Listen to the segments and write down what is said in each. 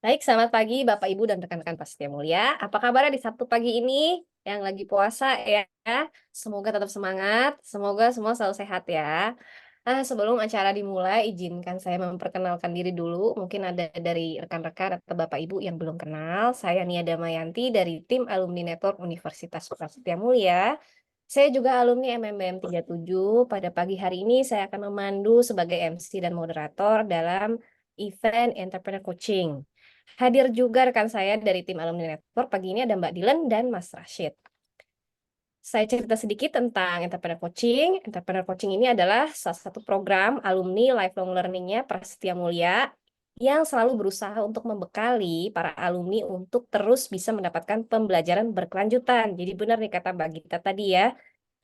Baik, selamat pagi Bapak Ibu dan rekan-rekan Prasetya Mulia. Apa kabarnya di Sabtu pagi ini yang lagi puasa ya? Semoga tetap semangat, semoga semua selalu sehat ya. Sebelum acara dimulai, izinkan saya memperkenalkan diri dulu. Mungkin ada dari rekan-rekan atau Bapak Ibu yang belum kenal. Saya Nia Damayanti dari tim Alumni Network Universitas Prasetya Mulia. Saya juga alumni MMBM 37. Pada pagi hari ini saya akan memandu sebagai MC dan moderator dalam event Entrepreneur Coaching. Hadir juga rekan saya dari tim Alumni Network. Pagi ini ada Mbak Dilan dan Mas Rashid. Saya cerita sedikit tentang Entrepreneur Coaching. Entrepreneur Coaching ini adalah salah satu program alumni lifelong learning-nya Prasetya Mulia yang selalu berusaha untuk membekali para alumni untuk terus bisa mendapatkan pembelajaran berkelanjutan. Jadi benar nih kata Mbak Gita tadi ya,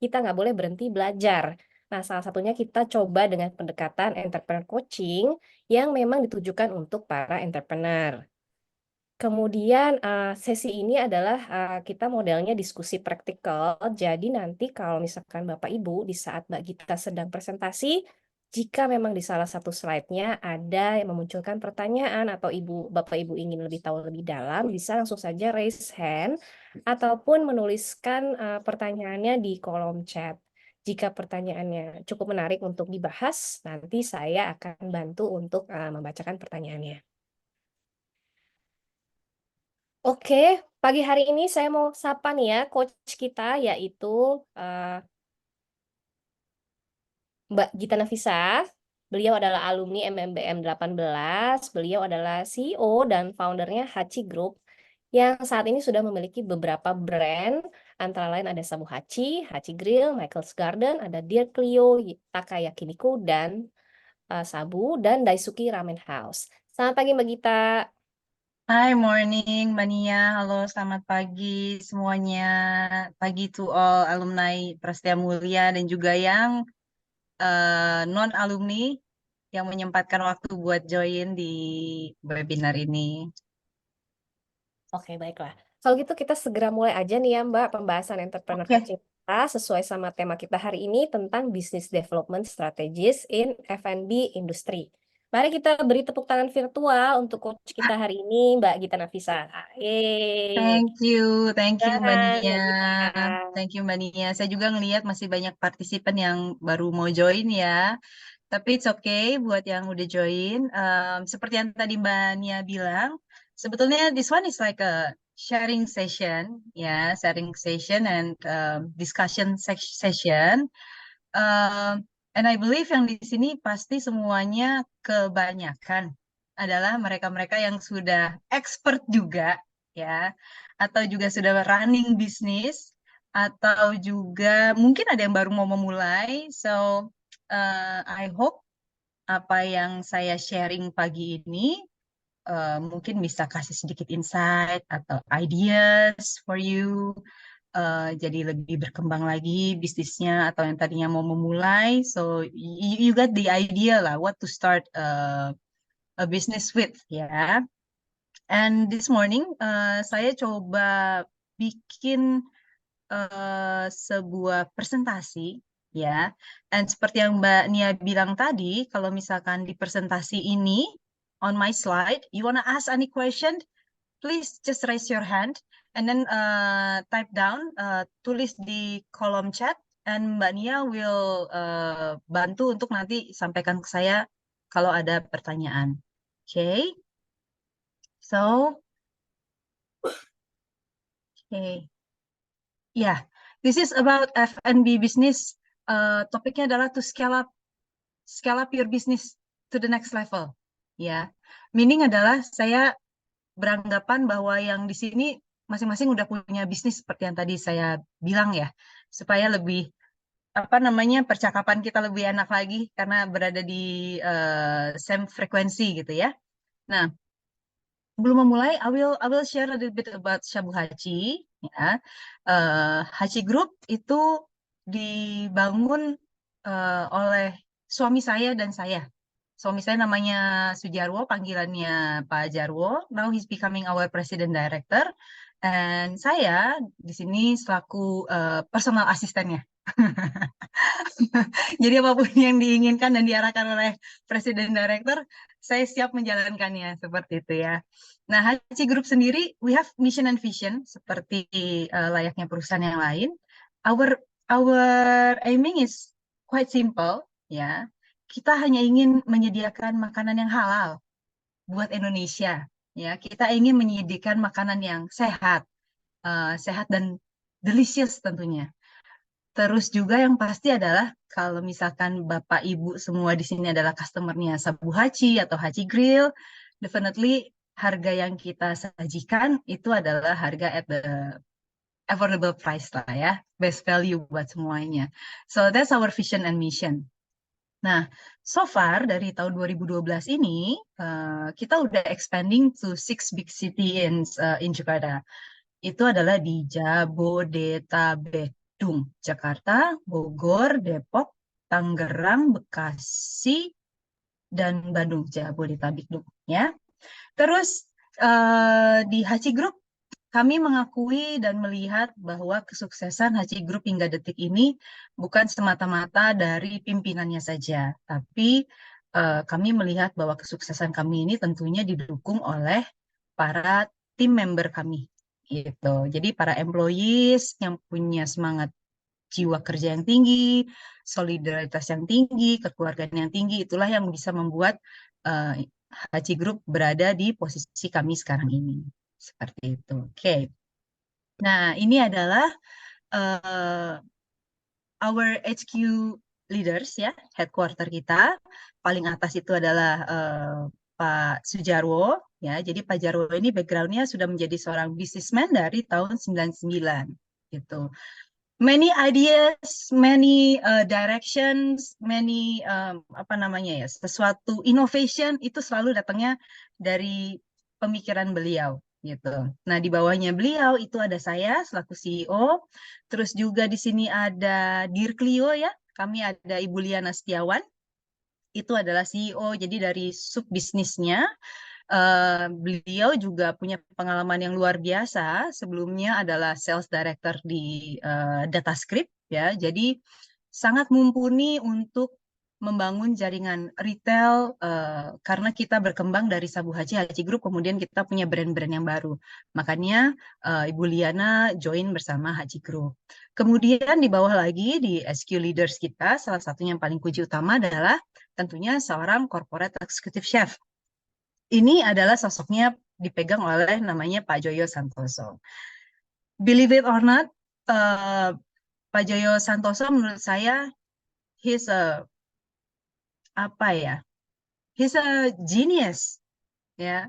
kita nggak boleh berhenti belajar. Nah, salah satunya kita coba dengan pendekatan entrepreneur coaching yang memang ditujukan untuk para entrepreneur. Kemudian sesi ini adalah kita modelnya diskusi praktikal. Jadi nanti kalau misalkan Bapak Ibu di saat Mbak Gita sedang presentasi, jika memang di salah satu slide-nya ada yang memunculkan pertanyaan atau Bapak Ibu ingin lebih tahu lebih dalam, bisa langsung saja raise hand ataupun menuliskan pertanyaannya di kolom chat. Jika pertanyaannya cukup menarik untuk dibahas, nanti saya akan bantu untuk membacakan pertanyaannya. Oke, pagi hari ini saya mau sapa nih ya, coach kita yaitu eh, Mbak Gita Nafisa. Beliau adalah alumni MMBM 18. Beliau adalah CEO dan foundernya Hachi Group yang saat ini sudah memiliki beberapa brand, antara lain ada Sabu Hachi, Hachi Grill, Michael's Garden, ada Dear Clio, Taka Yakiniku, dan Sabu, dan Daisuki Ramen House. Selamat pagi Mbak Gita. Hai, morning, Mania. Halo, selamat pagi semuanya. Pagi to all alumni Prasetya Mulia dan juga yang non-alumni yang menyempatkan waktu buat join di webinar ini. Oke, baiklah. Kalau gitu kita segera mulai aja nih ya Mbak, pembahasan entrepreneur Oke, coaching kita sesuai sama tema kita hari ini tentang business development strategies in F&B industry. Mari kita beri tepuk tangan virtual untuk coach kita hari ini, Mbak Gita Nafisa. Yeay. thank you Mbak Dan Nia. Mbak Gita. Thank you Mbak Nia. Saya juga ngelihat masih banyak partisipan yang baru mau join ya. Tapi it's okay buat yang udah join. Seperti yang tadi Mbak Nia bilang, sebetulnya this one is like a sharing session, ya, sharing session and discussion session. And I believe yang di sini pasti semuanya kebanyakan adalah mereka-mereka yang sudah expert juga, ya, atau juga sudah running bisnis, atau juga mungkin ada yang baru mau memulai. So, I hope apa yang saya sharing pagi ini mungkin bisa kasih sedikit insight atau ideas for you. Jadi lebih berkembang lagi bisnisnya atau yang tadinya mau memulai. So you got the idea lah what to start a business with ya. And this morning saya coba bikin sebuah presentasi ya. Dan seperti yang Mbak Nia bilang tadi, kalau misalkan di presentasi ini on my slide, you wanna ask any question, please just raise your hand and then type down, tulis di kolom chat, and Mbak Nia will bantu untuk nanti sampaikan ke saya kalau ada pertanyaan. Okay, so okay, yeah, this is about F&B business. Topiknya adalah to scale up your business to the next level. Ya, meaning adalah saya beranggapan bahwa yang di sini masing-masing udah punya bisnis seperti yang tadi saya bilang ya, supaya lebih apa namanya percakapan kita lebih enak lagi karena berada di same frekuensi gitu ya. Nah, sebelum memulai, I will share a little bit about Shabu Hachi. Ya, Hachi Group itu dibangun oleh suami saya dan saya. Suami saya namanya Sujarwo, panggilannya Pak Jarwo. Now he's becoming our president director. Dan saya di sini selaku personal asistennya. Jadi apapun yang diinginkan dan diarahkan oleh Presiden Director, saya siap menjalankannya seperti itu ya. Nah, Haji Group sendiri, we have mission and vision seperti layaknya perusahaan yang lain. Our our aiming is quite simple ya. Kita hanya ingin menyediakan makanan yang halal buat Indonesia ya. Kita ingin menyediakan makanan yang sehat, sehat dan delicious tentunya. Terus juga yang pasti adalah kalau misalkan Bapak Ibu semua di sini adalah customernya Sabu Haji atau Haji Grill, definitely harga yang kita sajikan itu adalah harga at the affordable price lah ya, best value buat semuanya. So that's our vision and mission. Nah, so far dari tahun 2012 ini kita udah expanding to 6 big city in Jakarta. Itu adalah di Jabodetabek, Jakarta, Bogor, Depok, Tangerang, Bekasi, dan Bandung, Jabodetabek, ya. Terus di Haji Group kami mengakui dan melihat bahwa kesuksesan Haji Group hingga detik ini bukan semata-mata dari pimpinannya saja, tapi kami melihat bahwa kesuksesan kami ini tentunya didukung oleh para tim member kami gitu. Jadi para employees yang punya semangat jiwa kerja yang tinggi, solidaritas yang tinggi, kekeluargaan yang tinggi, itulah yang bisa membuat uh, Haji Group berada di posisi kami sekarang ini. Seperti itu. Oke. Nah, ini adalah uh, our HQ leaders ya, headquarter kita. Paling atas itu adalah Pak Sujarwo ya. Jadi Pak Jarwo ini backgroundnya sudah menjadi seorang businessman dari tahun 99 gitu. Many ideas, many directions, many apa namanya ya, sesuatu innovation itu selalu datangnya dari pemikiran beliau gitu. Nah, di bawahnya beliau itu ada saya selaku CEO, terus juga di sini ada Dirklio ya. Kami ada Ibu Liana Setiawan, itu adalah CEO, jadi dari sub bisnisnya. Beliau juga punya pengalaman yang luar biasa. Sebelumnya adalah sales director di Datascript ya. Jadi sangat mumpuni untuk membangun jaringan retail karena kita berkembang dari Sabu Haji Haji Group, kemudian kita punya brand-brand yang baru. Makanya Ibu Liana join bersama Haji Group. Kemudian di bawah lagi di SQ Leaders kita, salah satunya yang paling kunci utama adalah tentunya seorang corporate executive chef. Ini adalah sosoknya dipegang oleh namanya Pak Joyo Santoso. Believe it or not, Pak Joyo Santoso menurut saya he's a apa ya? He's a genius, ya.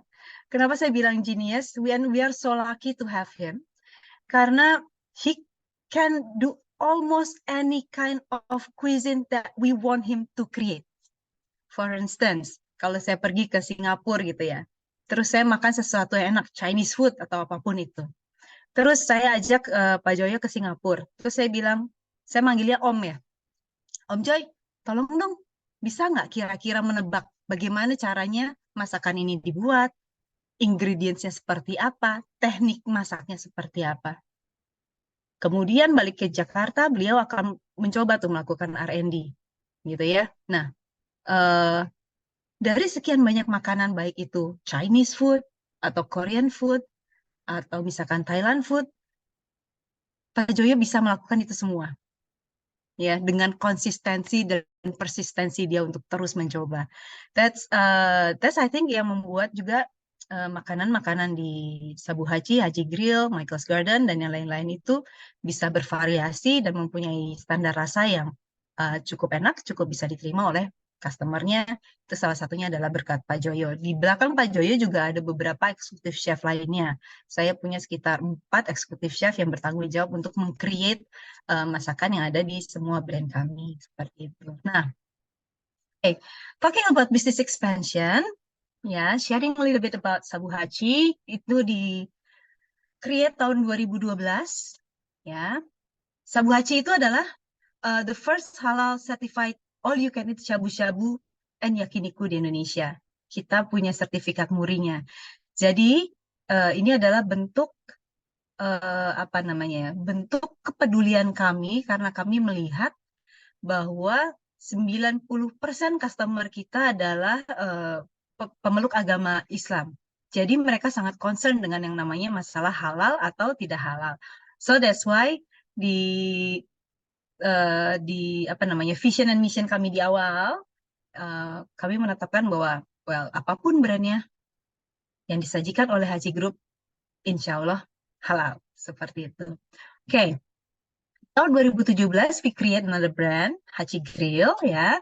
Kenapa saya bilang genius? We are so lucky to have him karena he can do almost any kind of cuisine that we want him to create. For instance, kalau saya pergi ke Singapura gitu ya, terus saya makan sesuatu yang enak, Chinese food atau apapun itu. Terus saya ajak Pak Joyo ke Singapura. Terus saya bilang, saya manggilnya Om ya. Om Joy, tolong dong, bisa nggak kira-kira menebak bagaimana caranya masakan ini dibuat, ingredientsnya seperti apa, teknik masaknya seperti apa. Kemudian balik ke Jakarta, beliau akan mencoba tuh melakukan R&D, gitu ya. Nah, dari sekian banyak makanan, baik itu Chinese food, atau Korean food, atau misalkan Thailand food, Pak Joyo bisa melakukan itu semua. Ya, dengan konsistensi dan persistensi dia untuk terus mencoba. That's I think yang membuat juga makanan-makanan di Sabu Haji, Haji Grill, Michael's Garden, dan yang lain-lain itu bisa bervariasi dan mempunyai standar rasa yang cukup enak, cukup bisa diterima oleh customernya. Itu salah satunya adalah berkat Pak Joyo. Di belakang Pak Joyo juga ada beberapa eksekutif chef lainnya. Saya punya sekitar 4 eksekutif chef yang bertanggung jawab untuk meng-create masakan yang ada di semua brand kami. Seperti itu. Nah, okay. Talking about business expansion, ya, sharing a little bit about Sabu Haji, itu di create tahun 2012, ya. Sabu Haji itu adalah the first halal certified all you can eat shabu-shabu and yakiniku di Indonesia. Kita punya sertifikat murinya. Jadi ini adalah bentuk bentuk kepedulian kami karena kami melihat bahwa 90% customer kita adalah pemeluk agama Islam. Jadi mereka sangat concern dengan yang namanya masalah halal atau tidak halal. So that's why di vision and mission kami di awal, kami menetapkan bahwa apapun brandnya yang disajikan oleh Haji Group, insya Allah halal. Seperti itu. Oke. Tahun 2017 we create another brand, Haji Grill, ya.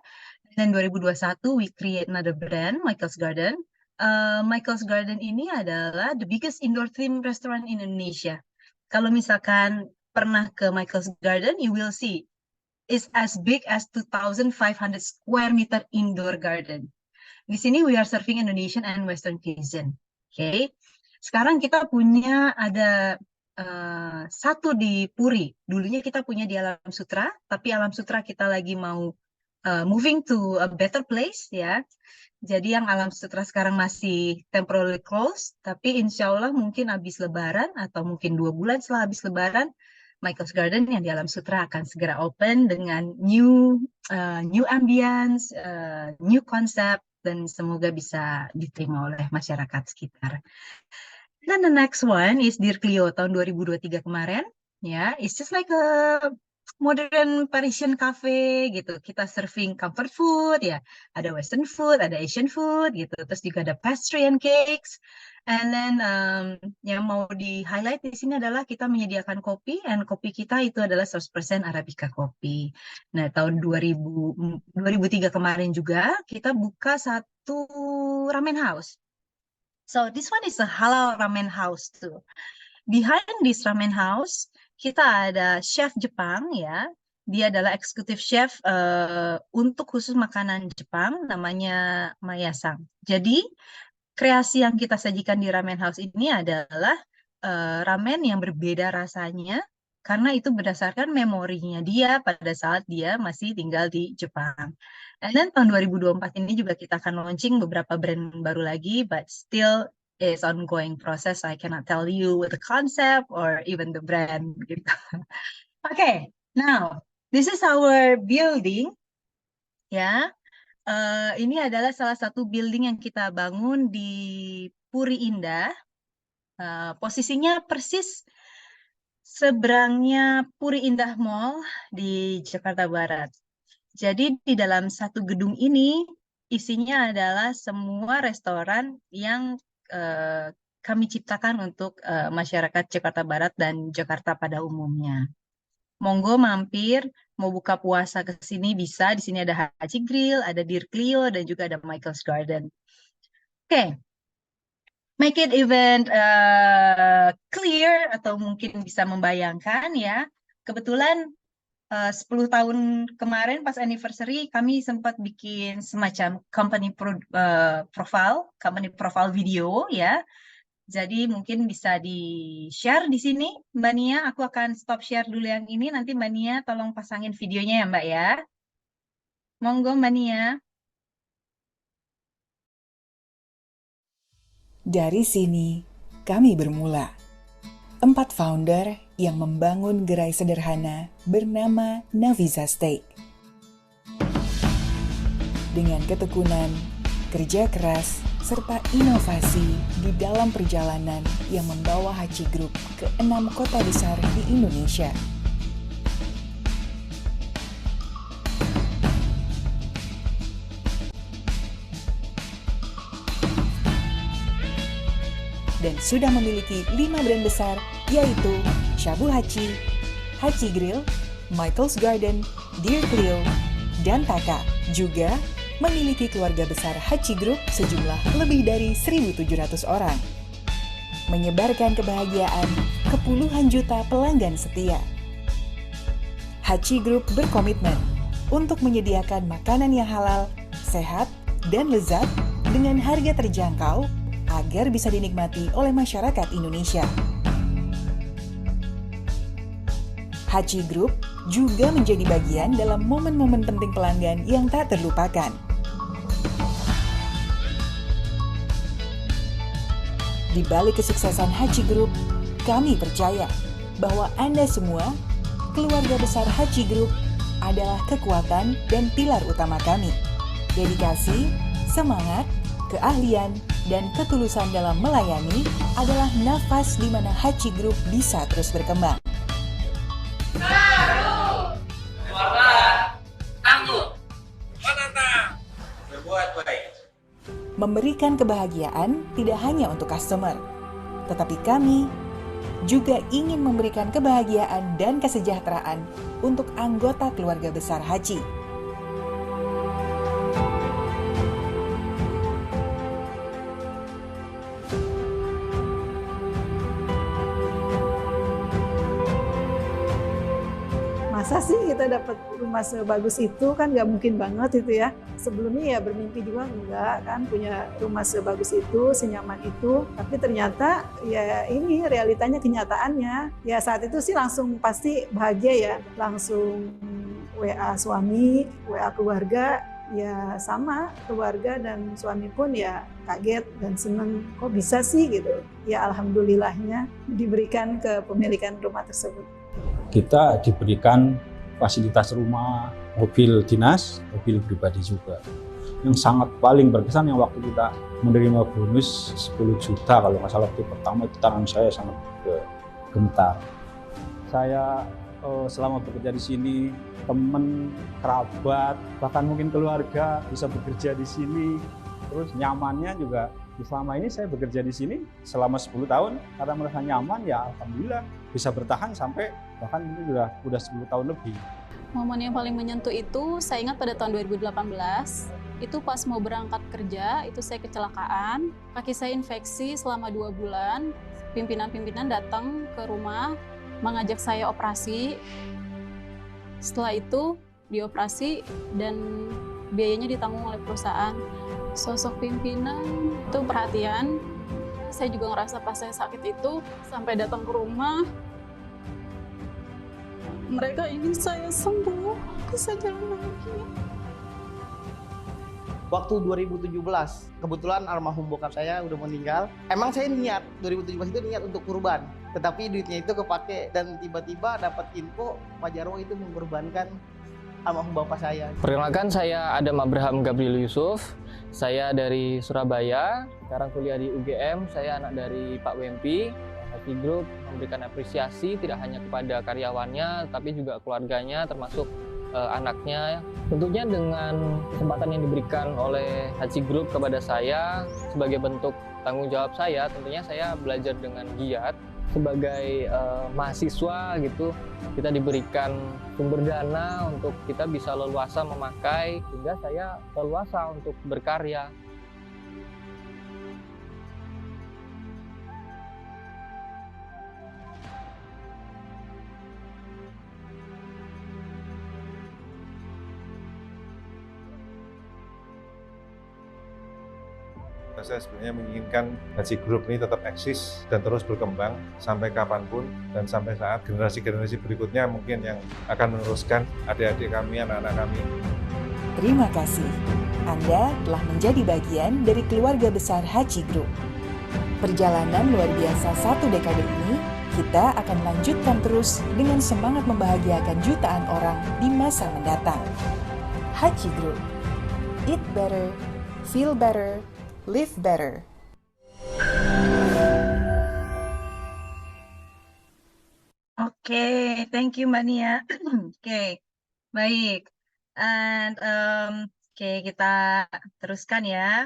Dan 2021 we create another brand, Michael's Garden. Michael's Garden ini adalah the biggest indoor theme restaurant in Indonesia. Kalau misalkan pernah ke Michael's Garden, you will see it's as big as 2,500 square meter indoor garden. Di sini we are serving Indonesian and Western cuisine. Okay. Sekarang kita punya ada satu di Puri. Dulunya kita punya di Alam Sutra, tapi Alam Sutra kita lagi mau moving to a better place, ya. Jadi yang Alam Sutra sekarang masih temporarily closed, tapi insya Allah mungkin habis Lebaran atau mungkin 2 bulan setelah habis Lebaran, Michael's Garden yang di Alam Sutra akan segera open dengan new ambience, new concept, dan semoga bisa diterima oleh masyarakat sekitar. Dan the next one is Dear Clio tahun 2023 kemarin, ya, it's just like a modern Parisian cafe gitu. Kita serving comfort food, ya, ada Western food, ada Asian food gitu. Terus juga ada pastry and cakes. And then yang mau di highlight di sini adalah kita menyediakan kopi, and kopi kita itu adalah 100% Arabica kopi. Nah, tahun 2003 kemarin juga kita buka satu ramen house. So this one is a halal ramen house too. Behind this ramen house, kita ada chef Jepang, ya. Dia adalah executive chef untuk khusus makanan Jepang, namanya Maya-san. Jadi kreasi yang kita sajikan di ramen house ini adalah ramen yang berbeda rasanya, karena itu berdasarkan memorinya dia pada saat dia masih tinggal di Jepang. And then tahun 2024 ini juga kita akan launching beberapa brand baru lagi, but still is ongoing process. So I cannot tell you with the concept or even the brand. Gitu. Okay, now this is our building. Ya, ini adalah salah satu building yang kita bangun di Puri Indah. Posisinya persis seberangnya Puri Indah Mall di Jakarta Barat. Jadi di dalam satu gedung ini isinya adalah semua restoran yang kami ciptakan untuk masyarakat Jakarta Barat dan Jakarta pada umumnya. Monggo mampir, mau buka puasa ke sini bisa. Di sini ada Haji Grill, ada Dear Clio, dan juga ada Michael's Garden. Oke. Make it even clear atau mungkin bisa membayangkan, ya. Kebetulan 10 tahun kemarin pas anniversary kami sempat bikin semacam company profile video, ya. Jadi mungkin bisa di-share di sini, Mbak Nia. Aku akan stop share dulu yang ini, nanti Mbak Nia tolong pasangin videonya ya, Mbak, ya. Monggo, Mbak Nia. Dari sini kami bermula. 4 founder yang membangun gerai sederhana bernama Naviza Steak. Dengan ketekunan, kerja keras, serta inovasi di dalam perjalanan yang membawa Haji Group ke 6 kota besar di Indonesia. Dan sudah memiliki 5 brand besar, yaitu Shabu Haji, Haji Grill, Michael's Garden, Dear Clio, dan Taka. Juga memiliki keluarga besar Haji Group sejumlah lebih dari 1.700 orang. Menyebarkan kebahagiaan ke puluhan juta pelanggan setia. Haji Group berkomitmen untuk menyediakan makanan yang halal, sehat, dan lezat dengan harga terjangkau agar bisa dinikmati oleh masyarakat Indonesia. Haji Group juga menjadi bagian dalam momen-momen penting pelanggan yang tak terlupakan. Di balik kesuksesan Haji Group, Kami percaya bahwa Anda semua, keluarga besar Haji Group, adalah kekuatan dan pilar utama kami. Dedikasi, semangat, keahlian, dan ketulusan dalam melayani adalah nafas di mana Haji Group bisa terus berkembang. Berbuat baik. Memberikan kebahagiaan tidak hanya untuk customer, tetapi kami juga ingin memberikan kebahagiaan dan kesejahteraan untuk anggota keluarga besar Haji. Masa sih kita dapat rumah sebagus itu, kan nggak mungkin banget itu ya. Sebelumnya ya bermimpi juga enggak kan punya rumah sebagus itu, senyaman itu. Tapi ternyata ya ini realitanya, kenyataannya. Ya saat itu sih langsung pasti bahagia ya. Langsung WA suami, WA keluarga, ya sama keluarga dan suami pun ya kaget dan seneng. Kok bisa sih gitu. Ya alhamdulillahnya diberikan kepemilikan rumah tersebut. Kita diberikan fasilitas rumah, mobil dinas, mobil pribadi juga. Yang sangat paling berkesan yang waktu kita menerima bonus 10 juta kalau nggak salah waktu pertama, itu tangan saya sangat gemetar. Saya selama bekerja di sini, teman, kerabat, bahkan mungkin keluarga bisa bekerja di sini. Terus nyamannya juga, selama ini saya bekerja di sini selama 10 tahun, karena merasa nyaman ya alhamdulillah bisa bertahan sampai bahkan ini udah 10 tahun lebih. Momen yang paling menyentuh itu saya ingat pada tahun 2018, itu pas mau berangkat kerja, itu saya kecelakaan, kaki saya infeksi selama 2 bulan, pimpinan-pimpinan datang ke rumah mengajak saya operasi. Setelah itu dioperasi dan biayanya ditanggung oleh perusahaan. Sosok pimpinan itu perhatian. Saya juga ngerasa pas saya sakit itu sampai datang ke rumah, mereka ingin saya sembuh, bisa jalan lagi. Waktu 2017, kebetulan almarhum bokap saya udah meninggal. Emang saya niat, 2017 itu niat untuk kurban. Tetapi duitnya itu kepake dan tiba-tiba dapat info Pak Jarwo itu mengorbankan almarhum bapak saya. Perkenalkan, saya Adam Abraham Gabriel Yusuf. Saya dari Surabaya, sekarang kuliah di UGM. Saya anak dari Pak Wempi. Haji Group memberikan apresiasi tidak hanya kepada karyawannya, tapi juga keluarganya, termasuk anaknya. Tentunya dengan kesempatan yang diberikan oleh Haji Group kepada saya, sebagai bentuk tanggung jawab saya, tentunya saya belajar dengan giat. Sebagai mahasiswa gitu, kita diberikan sumber dana untuk kita bisa leluasa memakai, sehingga saya leluasa untuk berkarya. Saya sebenarnya menginginkan Haji Group ini tetap eksis dan terus berkembang sampai kapanpun, dan sampai saat generasi-generasi berikutnya mungkin yang akan meneruskan adik-adik kami, anak-anak kami. Terima kasih. Anda telah menjadi bagian dari keluarga besar Haji Group. Perjalanan luar biasa 1 dekade ini, kita akan lanjutkan terus dengan semangat membahagiakan jutaan orang di masa mendatang. Haji Group. Eat better, feel better, live better. Oke, thank you Mbak Nia. Oke, baik. And kita teruskan ya.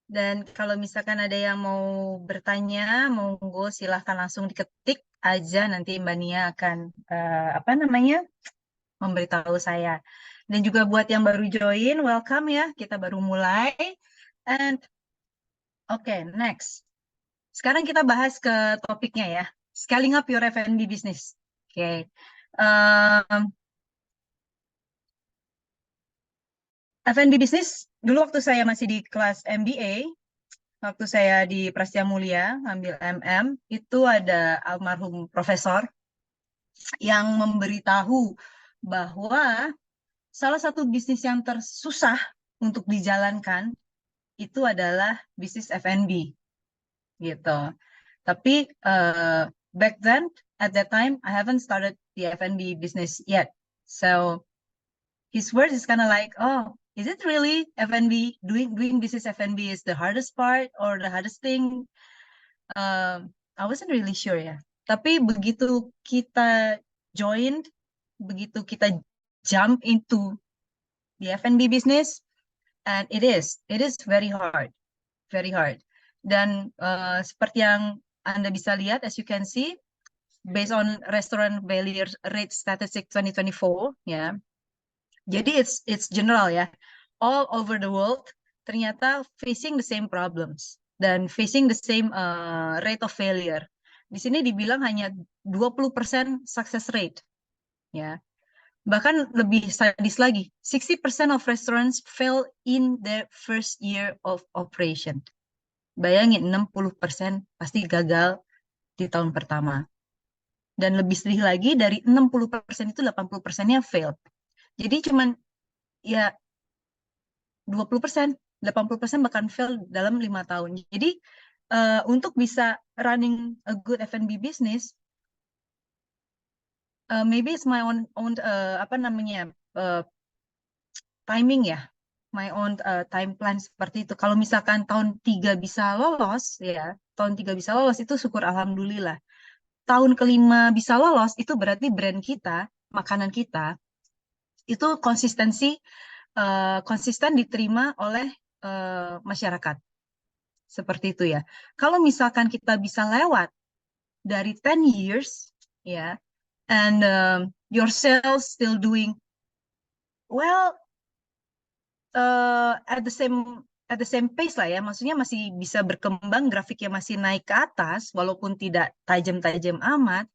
Dan kalau misalkan ada yang mau bertanya, monggo silahkan langsung diketik aja, nanti Mbak Nia akan memberitahu saya. Dan juga buat yang baru join, welcome ya. Kita baru mulai. And next. Sekarang kita bahas ke topiknya ya. Scaling up your F&B business. F&B business, dulu waktu saya masih di kelas MBA, waktu saya di Prasetya Mulia, ngambil MM, itu ada almarhum profesor yang memberitahu bahwa salah satu bisnis yang tersusah untuk dijalankan itu adalah bisnis F&B gitu. Tapi back then, at that time, I haven't started the F&B business yet. So his words is kind of like, oh, is it really F&B? Doing business F&B is the hardest part or the hardest thing? I wasn't really sure ya. Tapi begitu kita join, begitu kita jump into the F&B business, and it is very hard. Dan seperti yang Anda bisa lihat, as you can see, based on restaurant failure rate statistic 2024, ya. Jadi it's general ya, all over the world ternyata facing the same problems dan facing the same rate of failure. Di sini dibilang hanya 20% success rate, ya. Bahkan lebih sadis lagi, 60% of restaurants fail in their first year of operation. Bayangin, 60% pasti gagal di tahun pertama. Dan lebih sedih lagi, dari 60% itu 80%-nya fail. Jadi cuman ya 20%, 80% bahkan fail dalam 5 tahun. Jadi untuk bisa running a good F&B business, maybe it's my own timing ya, my own time plan seperti itu. Kalau misalkan tahun 3 bisa lolos ya, tahun 3 bisa lolos itu syukur alhamdulillah. Tahun ke-5 bisa lolos itu berarti brand kita, makanan kita itu konsisten diterima oleh masyarakat. Seperti itu ya. Kalau misalkan kita bisa lewat dari 10 years ya, and your sales still doing well at the same pace lah ya, maksudnya masih bisa berkembang, grafiknya masih naik ke atas walaupun tidak tajam-tajam amat,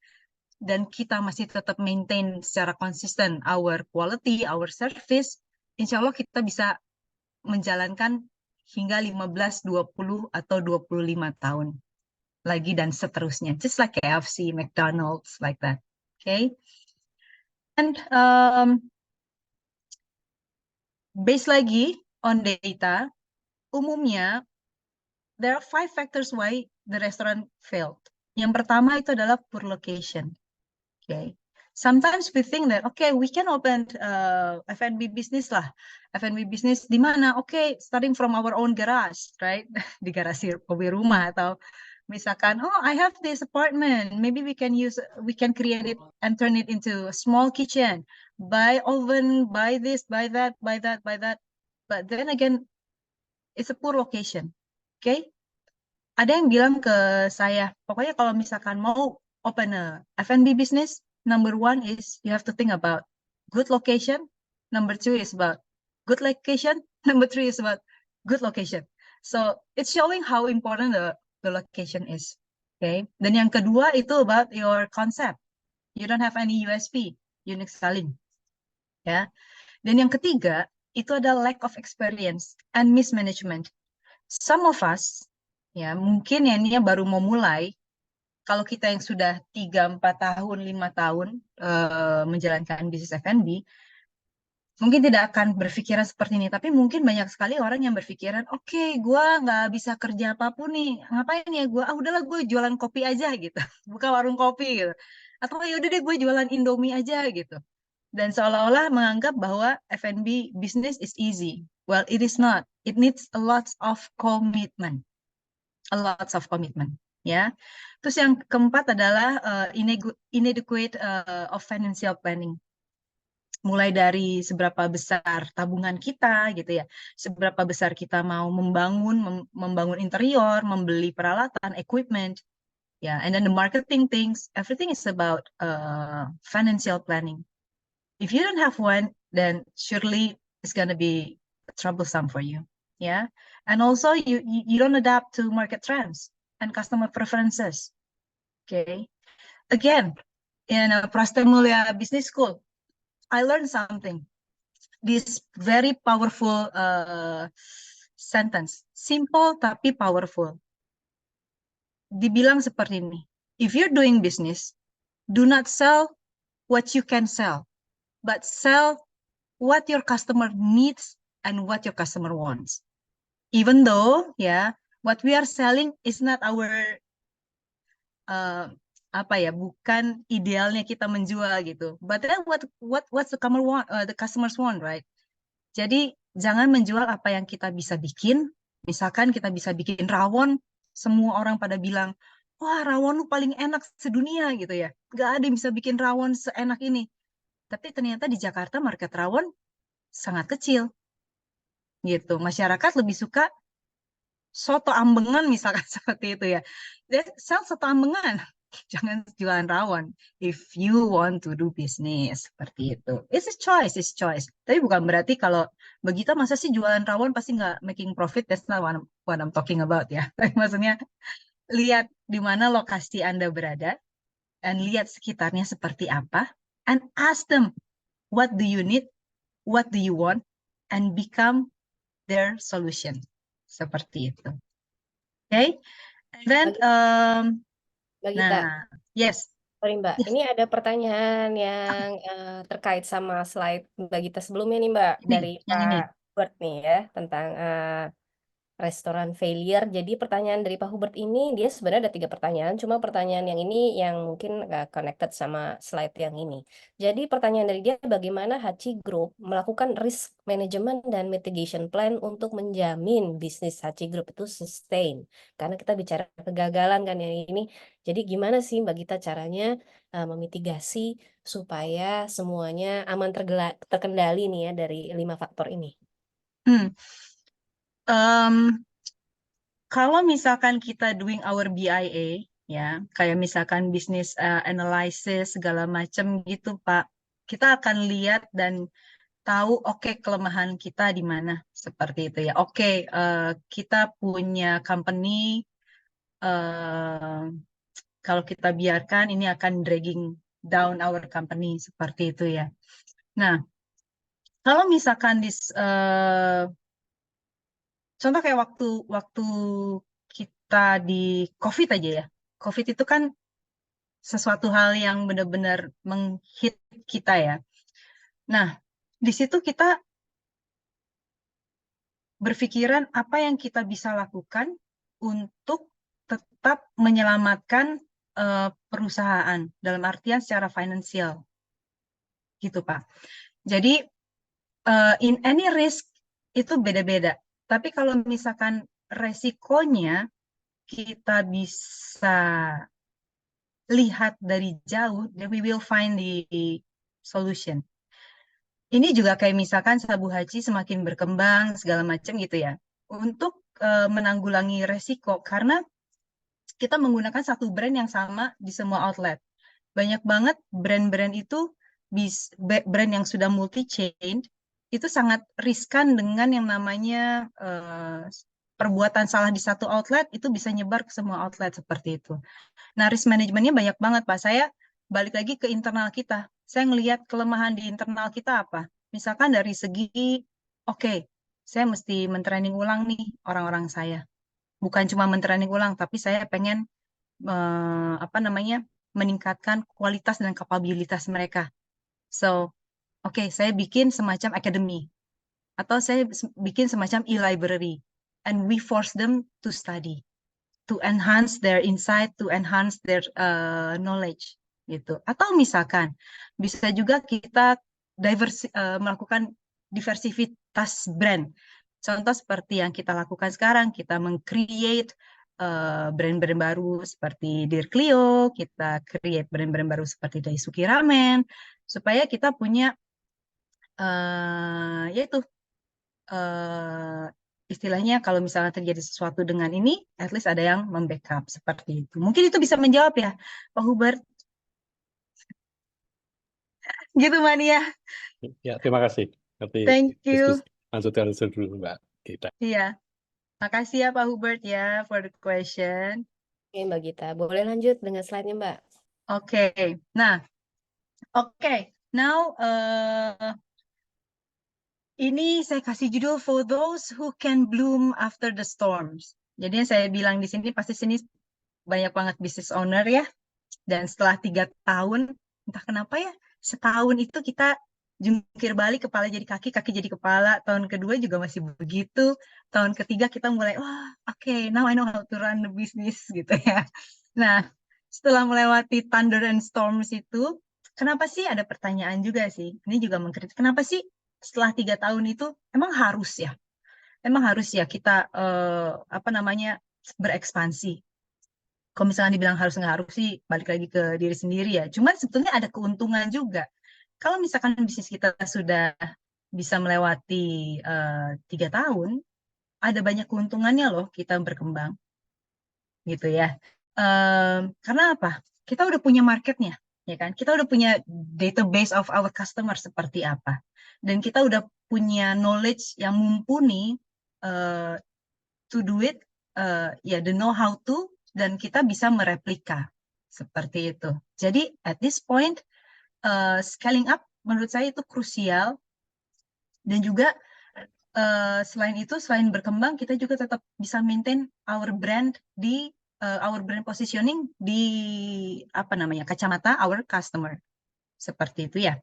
dan kita masih tetap maintain secara konsisten our quality, our service, insya Allah kita bisa menjalankan hingga 15, 20, atau 25 tahun lagi dan seterusnya. Just like KFC, McDonald's, like that. Okay? And based lagi on data, umumnya there are 5 factors why the restaurant failed. Yang pertama itu adalah poor location. Okay. Sometimes we think that okay, we can open F&B business lah. F&B business di mana? Okay, starting from our own garage, right? Di garasi mobil rumah, atau misalkan, oh, I have this apartment, maybe we can create it and turn it into a small kitchen. Buy oven, buy this, buy that. But then again, it's a poor location. Okay? Ada yang bilang ke saya, pokoknya kalau misalkan mau open a F&B business, number 1 is you have to think about good location. Number 2 is about good location. Number 3 is about good location. So it's showing how important the location is. Okay. Dan yang kedua itu about your concept. You don't have any USP, unique selling. Ya. Dan yang ketiga itu ada lack of experience and mismanagement. Some of us, ya mungkin yang ini baru mau mulai. Kalau kita yang sudah 3, 4 tahun, 5 tahun menjalankan bisnis F&B, mungkin tidak akan berpikiran seperti ini. Tapi mungkin banyak sekali orang yang berpikiran, oke, gue nggak bisa kerja apapun nih. Ngapain ya gue? Udahlah gue jualan kopi aja gitu. Buka warung kopi gitu. Atau yaudah deh gue jualan Indomie aja gitu. Dan seolah-olah menganggap bahwa F&B business is easy. Well, it is not. It needs a lot of commitment. Ya. Terus yang keempat adalah inadequate of financial planning. Mulai dari seberapa besar tabungan kita gitu ya, seberapa besar kita mau membangun interior, membeli peralatan, equipment, ya, and then the marketing things, everything is about financial planning. If you don't have one, then surely it's gonna be troublesome for you, ya. And also you don't adapt to market trends and customer preferences. Okay. Again, in a Prastamulia Business School, I learned something. This very powerful sentence. Simple tapi powerful. Dibilang seperti ini. If you're doing business, do not sell what you can sell, but sell what your customer needs and what your customer wants. Even though, yeah, what we are selling is not our apa ya, bukan idealnya kita menjual gitu. But then what's the customers want, right? Jadi jangan menjual apa yang kita bisa bikin. Misalkan kita bisa bikin rawon, semua orang pada bilang, wah rawon lu paling enak sedunia gitu ya. Gak ada yang bisa bikin rawon seenak ini. Tapi ternyata di Jakarta market rawon sangat kecil gitu. Masyarakat lebih suka soto ambengan misalkan seperti itu ya. Sell soto ambengan, jangan jualan rawon. If you want to do business seperti itu, it's a choice. Tapi bukan berarti kalau begitu masa sih jualan rawon pasti nggak making profit. That's not what I'm talking about ya. Tapi maksudnya lihat di mana lokasi Anda berada dan lihat sekitarnya seperti apa, and ask them what do you need, what do you want, and become their solution. Seperti itu. Okay? And then, Mbak Gita, nah, yes. sorry Mbak, Yes. ini ada pertanyaan yang terkait sama slide Mbak Gita sebelumnya nih Mbak, Ini, dari yang ini. Pak Hubert nih ya, tentang restoran failure. Jadi pertanyaan dari Pak Hubert ini, dia sebenarnya ada 3 pertanyaan, cuma pertanyaan yang ini yang mungkin connected sama slide yang ini. Jadi pertanyaan dari dia, bagaimana Hachi Group melakukan risk management dan mitigation plan untuk menjamin bisnis Hachi Group itu sustain? Karena kita bicara kegagalan kan yang ini. Jadi gimana sih Mbak Gita caranya memitigasi supaya semuanya aman terkendali nih ya dari 5 faktor ini? Kalau misalkan kita doing our BIA, ya, kayak misalkan business analysis segala macam gitu, Pak, kita akan lihat dan tahu, oke, kelemahan kita di mana, seperti itu ya. Oke, kita punya company, kalau kita biarkan ini akan dragging down our company, seperti itu ya. Nah, kalau misalkan contoh kayak waktu kita di COVID aja ya. COVID itu kan sesuatu hal yang benar-benar menghit kita ya. Nah, di situ kita berpikiran apa yang kita bisa lakukan untuk tetap menyelamatkan perusahaan dalam artian secara finansial. Gitu, Pak. Jadi in any risk itu beda-beda. Tapi kalau misalkan resikonya kita bisa lihat dari jauh, then we will find the solution. Ini juga kayak misalkan Sabu Hachi semakin berkembang segala macam gitu ya. Untuk menanggulangi resiko, karena kita menggunakan satu brand yang sama di semua outlet. Banyak banget brand-brand itu, brand yang sudah multi-chain, itu sangat riskan dengan yang namanya perbuatan salah di satu outlet, itu bisa nyebar ke semua outlet seperti itu. Nah, risk manajemennya banyak banget, Pak. Saya balik lagi ke internal kita. Saya ngelihat kelemahan di internal kita apa. Misalkan dari segi, oke, saya mesti mentraining ulang nih orang-orang saya. Bukan cuma mentraining ulang, tapi saya pengen meningkatkan kualitas dan kapabilitas mereka. So, oke, saya bikin semacam academy. Atau saya bikin semacam e-library. And we force them to study, to enhance their insight, to enhance their knowledge. Gitu. Atau misalkan, bisa juga kita melakukan diversitas brand. Contoh seperti yang kita lakukan sekarang, kita meng-create brand-brand baru seperti Dear Clio, kita create brand-brand baru seperti Daisuki Ramen, supaya kita punya istilahnya kalau misalnya terjadi sesuatu dengan ini, at least ada yang membackup seperti itu. Mungkin itu bisa menjawab ya, Pak Hubert. Gitu, Mania. Ya, terima kasih. Nanti Thank you. lanjutkan dulu, Mbak Gita. Iya. Makasih ya Pak Hubert ya for the question. Oke Mbak Gita, boleh lanjut dengan slide-nya Mbak. Oke. Nah, now ini saya kasih judul For Those Who Can Bloom After the Storms. Jadi yang saya bilang di sini pasti sini banyak banget business owner ya. Dan setelah 3 tahun, entah kenapa ya, setahun itu kita jungkir balik, kepala jadi kaki, kaki jadi kepala. Tahun kedua juga masih begitu. Tahun ketiga kita mulai, oke, now I know how to run the business gitu ya. Nah, setelah melewati thunder and storms itu, kenapa sih ada pertanyaan juga sih? Ini juga mengkritik. Kenapa sih setelah 3 tahun itu emang harus ya? Emang harus ya kita berekspansi? Kalau misalnya dibilang harus nggak harus sih balik lagi ke diri sendiri ya. Cuman sebetulnya ada keuntungan juga. Kalau misalkan bisnis kita sudah bisa melewati 3 tahun, ada banyak keuntungannya loh kita berkembang, gitu ya. Karena apa? Kita udah punya marketnya, ya kan? Kita udah punya database of our customer seperti apa, dan kita udah punya knowledge yang mumpuni to do it, the know how to, dan kita bisa mereplika seperti itu. Jadi at this point, scaling up menurut saya itu krusial, dan juga selain itu, selain berkembang, kita juga tetap bisa maintain our brand di our brand positioning di kacamata our customer, seperti itu ya.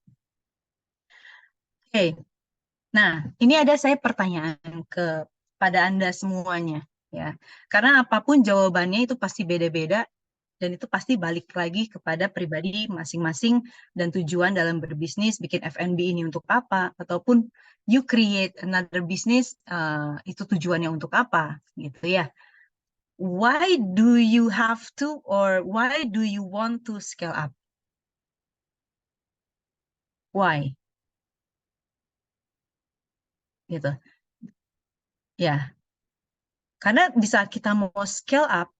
Oke. Nah, ini ada saya pertanyaan kepada Anda semuanya ya. Karena apapun jawabannya itu pasti beda-beda, dan itu pasti balik lagi kepada pribadi masing-masing dan tujuan dalam berbisnis, bikin F&B ini untuk apa, ataupun you create another business, itu tujuannya untuk apa, gitu ya. Why do you have to, or why do you want to scale up? Why? Gitu. Ya. Karena di saat kita mau scale up,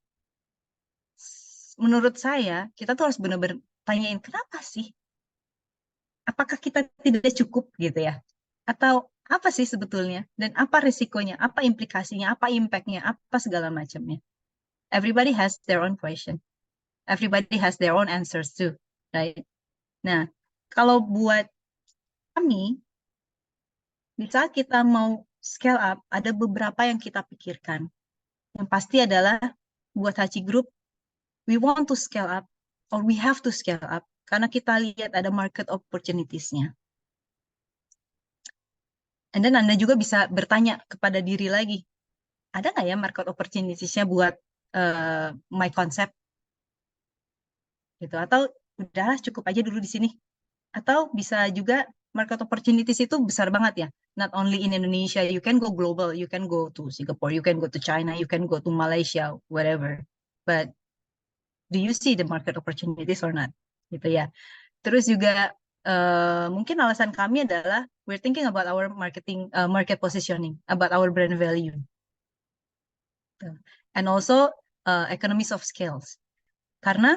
menurut saya, kita tuh harus benar-benar tanyain, kenapa sih? Apakah kita tidak cukup gitu ya? Atau apa sih sebetulnya? Dan apa risikonya? Apa implikasinya? Apa impact-nya? Apa segala macamnya? Everybody has their own question. Everybody has their own answers too, right? Nah, kalau buat kami, di saat kita mau scale up, ada beberapa yang kita pikirkan. Yang pasti adalah buat Hachi Group, we want to scale up, or we have to scale up, karena kita lihat ada market opportunities-nya. And then Anda juga bisa bertanya kepada diri lagi, ada nggak ya market opportunities-nya buat my concept? Gitu. Atau udah cukup aja dulu di sini. Atau bisa juga market opportunities itu besar banget ya. Not only in Indonesia, you can go global, you can go to Singapore, you can go to China, you can go to Malaysia, whatever. But do you see the market opportunities or not? Gitu ya. Terus juga mungkin alasan kami adalah we're thinking about our market positioning, about our brand value, and also economies of scales. Karena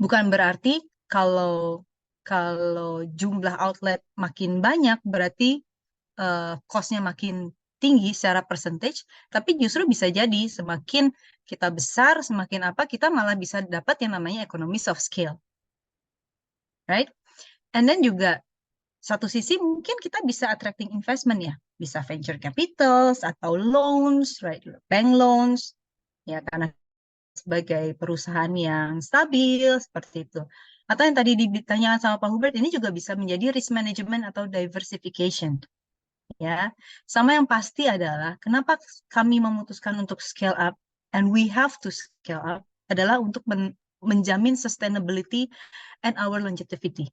bukan berarti kalau jumlah outlet makin banyak berarti cost-nya makin tinggi secara percentage, tapi justru bisa jadi semakin kita besar, semakin kita malah bisa dapat yang namanya economies of scale, right? And then juga satu sisi mungkin kita bisa attracting investment ya, bisa venture capitals atau loans, right? Bank loans, ya karena sebagai perusahaan yang stabil seperti itu. Atau yang tadi ditanyakan sama Pak Hubert, ini juga bisa menjadi risk management atau diversification. Ya, sama yang pasti adalah kenapa kami memutuskan untuk scale up, and we have to scale up, adalah untuk menjamin sustainability and our longevity.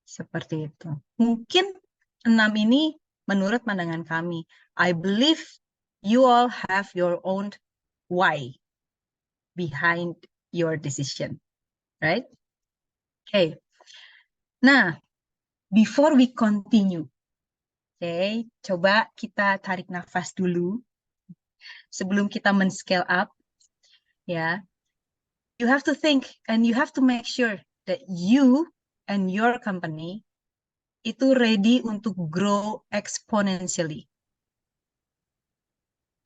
Seperti itu. Mungkin 6 ini menurut pandangan kami. I believe you all have your own why behind your decision, right? Okay. Nah, before we continue, okay, coba kita tarik nafas dulu sebelum kita men-scale up, ya. You have to think and you have to make sure that you and your company itu ready untuk grow exponentially.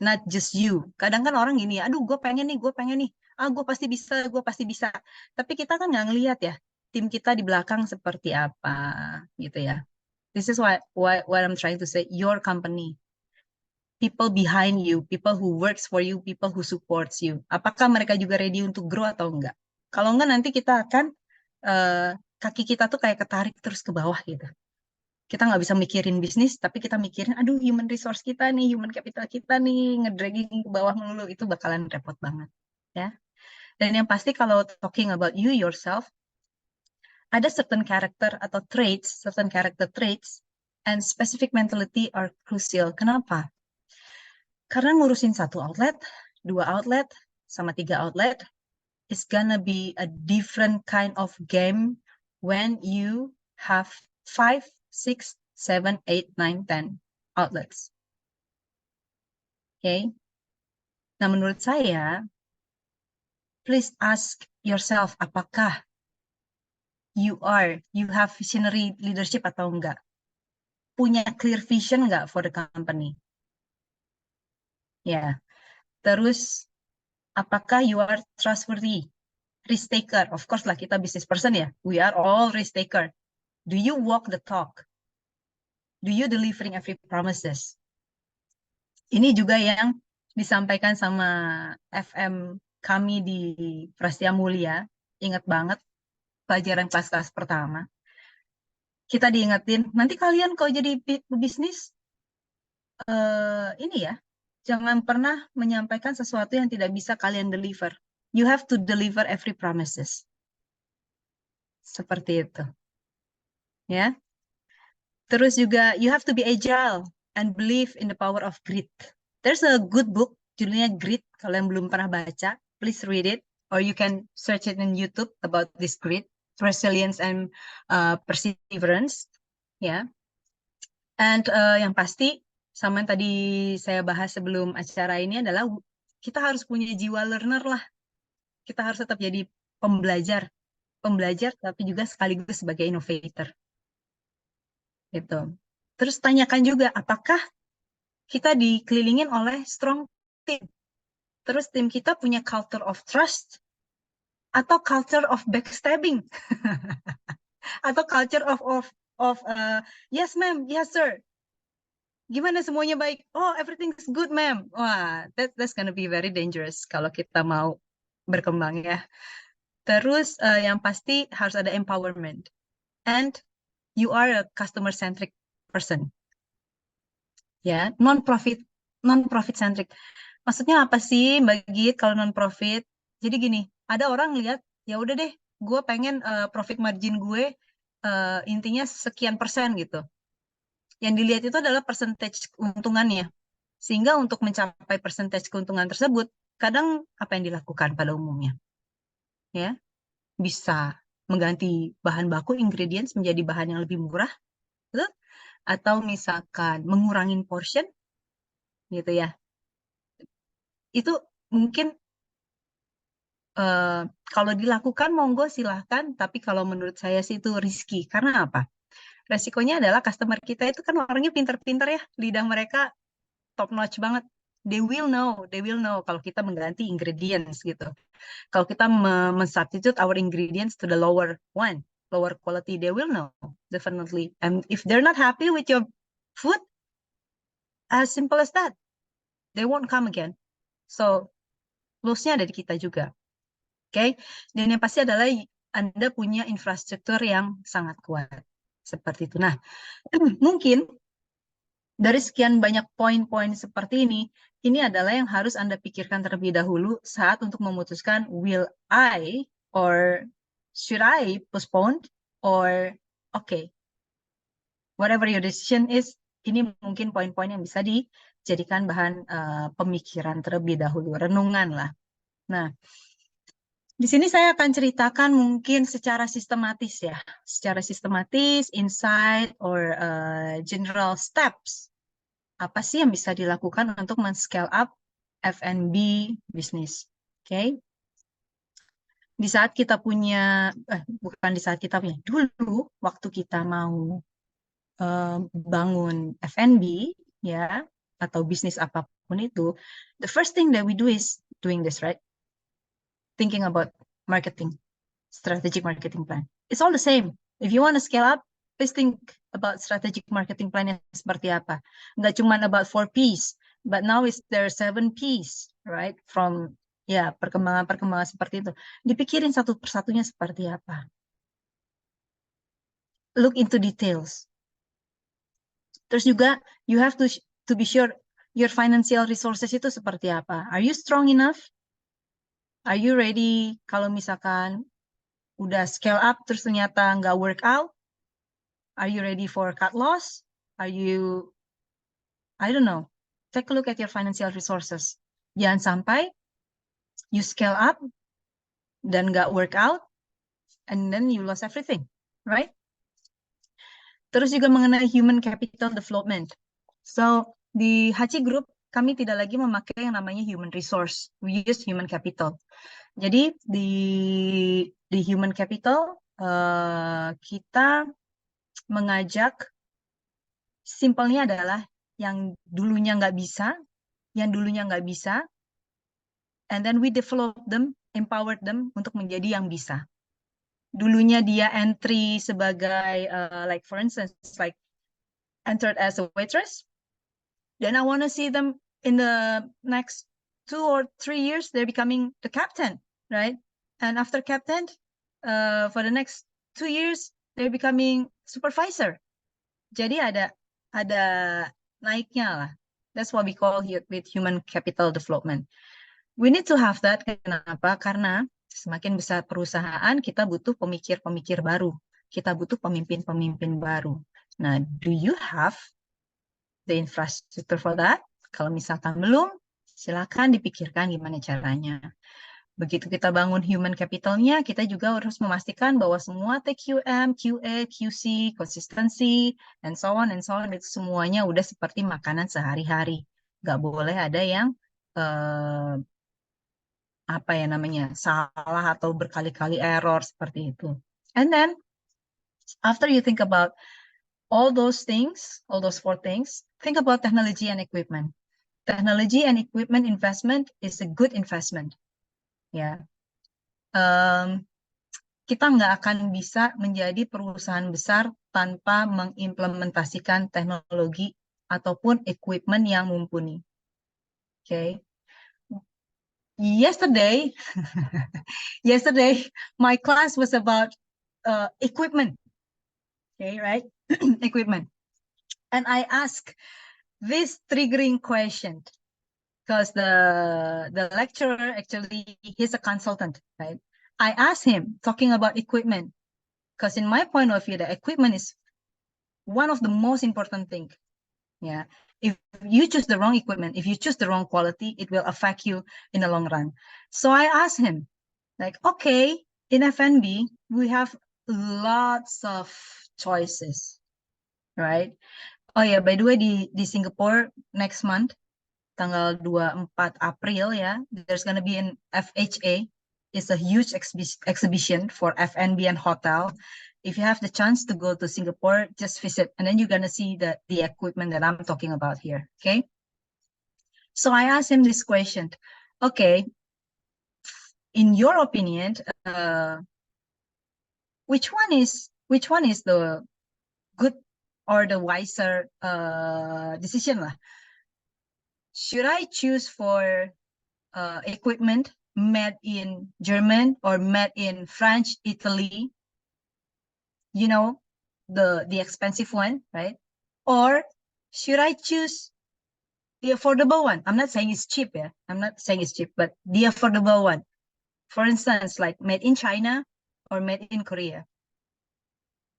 Not just you. Kadang kan orang gini, aduh gue pengen nih, gue pasti bisa. Tapi kita kan nggak ngelihat ya, tim kita di belakang seperti apa, gitu ya. This is what I'm trying to say, your company. People behind you, people who works for you, people who supports you. Apakah mereka juga ready untuk grow atau enggak? Kalau enggak nanti kita akan, kaki kita tuh kayak ketarik terus ke bawah gitu. Kita nggak bisa mikirin bisnis, tapi kita mikirin, aduh human resource kita nih, human capital kita nih, ngedragging ke bawah melulu, itu bakalan repot banget. Ya. Dan yang pasti kalau talking about you yourself, ada certain character atau traits, certain character traits, and specific mentality are crucial. Kenapa? Karena ngurusin 1 outlet, 2 outlet, sama 3 outlet, it's gonna be a different kind of game when you have 5, 6, 7, 8, 9, 10 outlets. Okay? Nah, menurut saya, please ask yourself, apakah you have visionary leadership atau enggak? Punya clear vision enggak for the company? Ya. Terus, apakah you are trustworthy? Risk taker, of course lah, kita business person ya. We are all risk taker. Do you walk the talk? Do you delivering every promises? Ini juga yang disampaikan sama FM kami di Prastia Mulia. Ingat banget pelajaran kelas-kelas pertama. Kita diingetin, nanti kalian kalau jadi bisnis, ini ya, jangan pernah menyampaikan sesuatu yang tidak bisa kalian deliver. You have to deliver every promises. Seperti itu. Ya. Terus juga, you have to be agile and believe in the power of grit. There's a good book, judulnya Grit. Kalau yang belum pernah baca, please read it. Or you can search it in YouTube about this grit, resilience and perseverance. Ya. And yang pasti, sama yang tadi saya bahas sebelum acara ini adalah, kita harus punya jiwa learner lah. Kita harus tetap jadi pembelajar tapi juga sekaligus sebagai innovator. Gitu. Terus tanyakan juga, apakah kita dikelilingin oleh strong team? Terus tim kita punya culture of trust atau culture of backstabbing? Atau culture of yes ma'am, yes sir. Gimana semuanya baik? Oh, everything's good ma'am. Wah, that's gonna be very dangerous kalau kita mau berkembang ya. Terus yang pasti harus ada empowerment. And you are a customer centric person. Ya, non-profit centric. Maksudnya apa sih Mbak Git kalau non-profit? Jadi gini, ada orang lihat, ya udah deh, gue pengen profit margin gue intinya sekian persen gitu. Yang dilihat itu adalah percentage keuntungannya. Sehingga untuk mencapai percentage keuntungan tersebut, kadang apa yang dilakukan pada umumnya? Ya, bisa mengganti bahan baku ingredients menjadi bahan yang lebih murah, betul? Atau misalkan mengurangin portion, gitu ya. Itu mungkin kalau dilakukan monggo silahkan, tapi kalau menurut saya sih itu risky. Karena apa? Resikonya adalah customer kita itu kan orangnya pinter-pinter ya, lidah mereka top notch banget. They will know kalau kita mengganti ingredients gitu. Kalau kita men-substitute our ingredients to the lower quality, they will know, definitely. And if they're not happy with your food, as simple as that, they won't come again. So, loss-nya ada di kita juga. Okay? Dan yang pasti adalah Anda punya infrastruktur yang sangat kuat. Seperti itu. Nah, mungkin dari sekian banyak poin-poin seperti ini adalah yang harus Anda pikirkan terlebih dahulu saat untuk memutuskan, will I or should I postpone or okay, whatever your decision is, ini mungkin poin-poin yang bisa dijadikan bahan pemikiran terlebih dahulu, renungan lah. Nah, di sini saya akan ceritakan mungkin secara sistematis ya, secara sistematis, insight or general steps. Apa sih yang bisa dilakukan untuk men-scale up F&B business? Okay. Di saat kita punya, bukan di saat kita punya, dulu waktu kita mau bangun F&B ya, atau bisnis apapun itu, the first thing that we do is doing this, right? Thinking about marketing, strategic marketing plan. It's all the same. If you want to scale up, please think about strategic marketing plan yang seperti apa. Nggak cuma about 4 Ps, but now there are 7 Ps, right? From ya perkembangan seperti itu. Dipikirin satu persatunya seperti apa. Look into details. Terus juga you have to be sure your financial resources itu seperti apa. Are you strong enough Are you ready kalau misalkan udah scale up terus ternyata nggak work out? Are you ready for cut loss? Are you, I don't know, take a look at your financial resources. Jangan sampai you scale up dan nggak work out and then you lost everything, right? Terus juga mengenai human capital development. So, di Hachi Group, kami tidak lagi memakai yang namanya human resource. We use human capital. Jadi, di human capital, kita mengajak, simpelnya adalah yang dulunya nggak bisa, and then we develop them, empowered them untuk menjadi yang bisa. Dulunya dia entry sebagai, like for instance, like entered as a waitress, then I want to see them in the next 2 or 3 years, they're becoming the captain, right? And after captain, for the next 2 years, they're becoming supervisor. Jadi ada naiknya lah. That's what we call here with human capital development. We need to have that. Kenapa? Karena semakin besar perusahaan, kita butuh pemikir-pemikir baru. Kita butuh pemimpin-pemimpin baru. Nah, do you have the infrastructure for that? Kalau misalkan belum, silakan dipikirkan gimana caranya. Begitu kita bangun human capitalnya, kita juga harus memastikan bahwa semua TQM, QA, QC, konsistensi, and so on, itu semuanya udah seperti makanan sehari-hari. Nggak boleh ada yang salah atau berkali-kali error seperti itu. And then, after you think about all those things, all those 4 things, think about technology and equipment. Technology and equipment investment is a good investment. Ya, kita nggak akan bisa menjadi perusahaan besar tanpa mengimplementasikan teknologi ataupun equipment yang mumpuni. Okay. Yesterday, my class was about equipment. Okay, right? Equipment. And I asked this triggering question because the lecturer, actually, he's a consultant, right? I asked him, talking about equipment, because in my point of view, the equipment is one of the most important things. Yeah. If you choose the wrong equipment, if you choose the wrong quality, it will affect you in the long run. So I asked him, like, okay, in FNB, we have lots of choices, right? Oh yeah, by the way, di Singapore next month, tanggal 24 April ya, there's gonna be an FHA. It's a huge exhibition for FNB and hotel. If you have the chance to go to Singapore, just visit, and then you're gonna see the equipment that I'm talking about here. Okay. So I asked him this question. Okay, in your opinion, which one is the good or the wiser decision lah? Should I choose for equipment made in German or made in French, Italy? You know, the expensive one, right? Or should I choose the affordable one? I'm not saying it's cheap, yeah. I'm not saying it's cheap, but the affordable one. For instance, like made in China or made in Korea.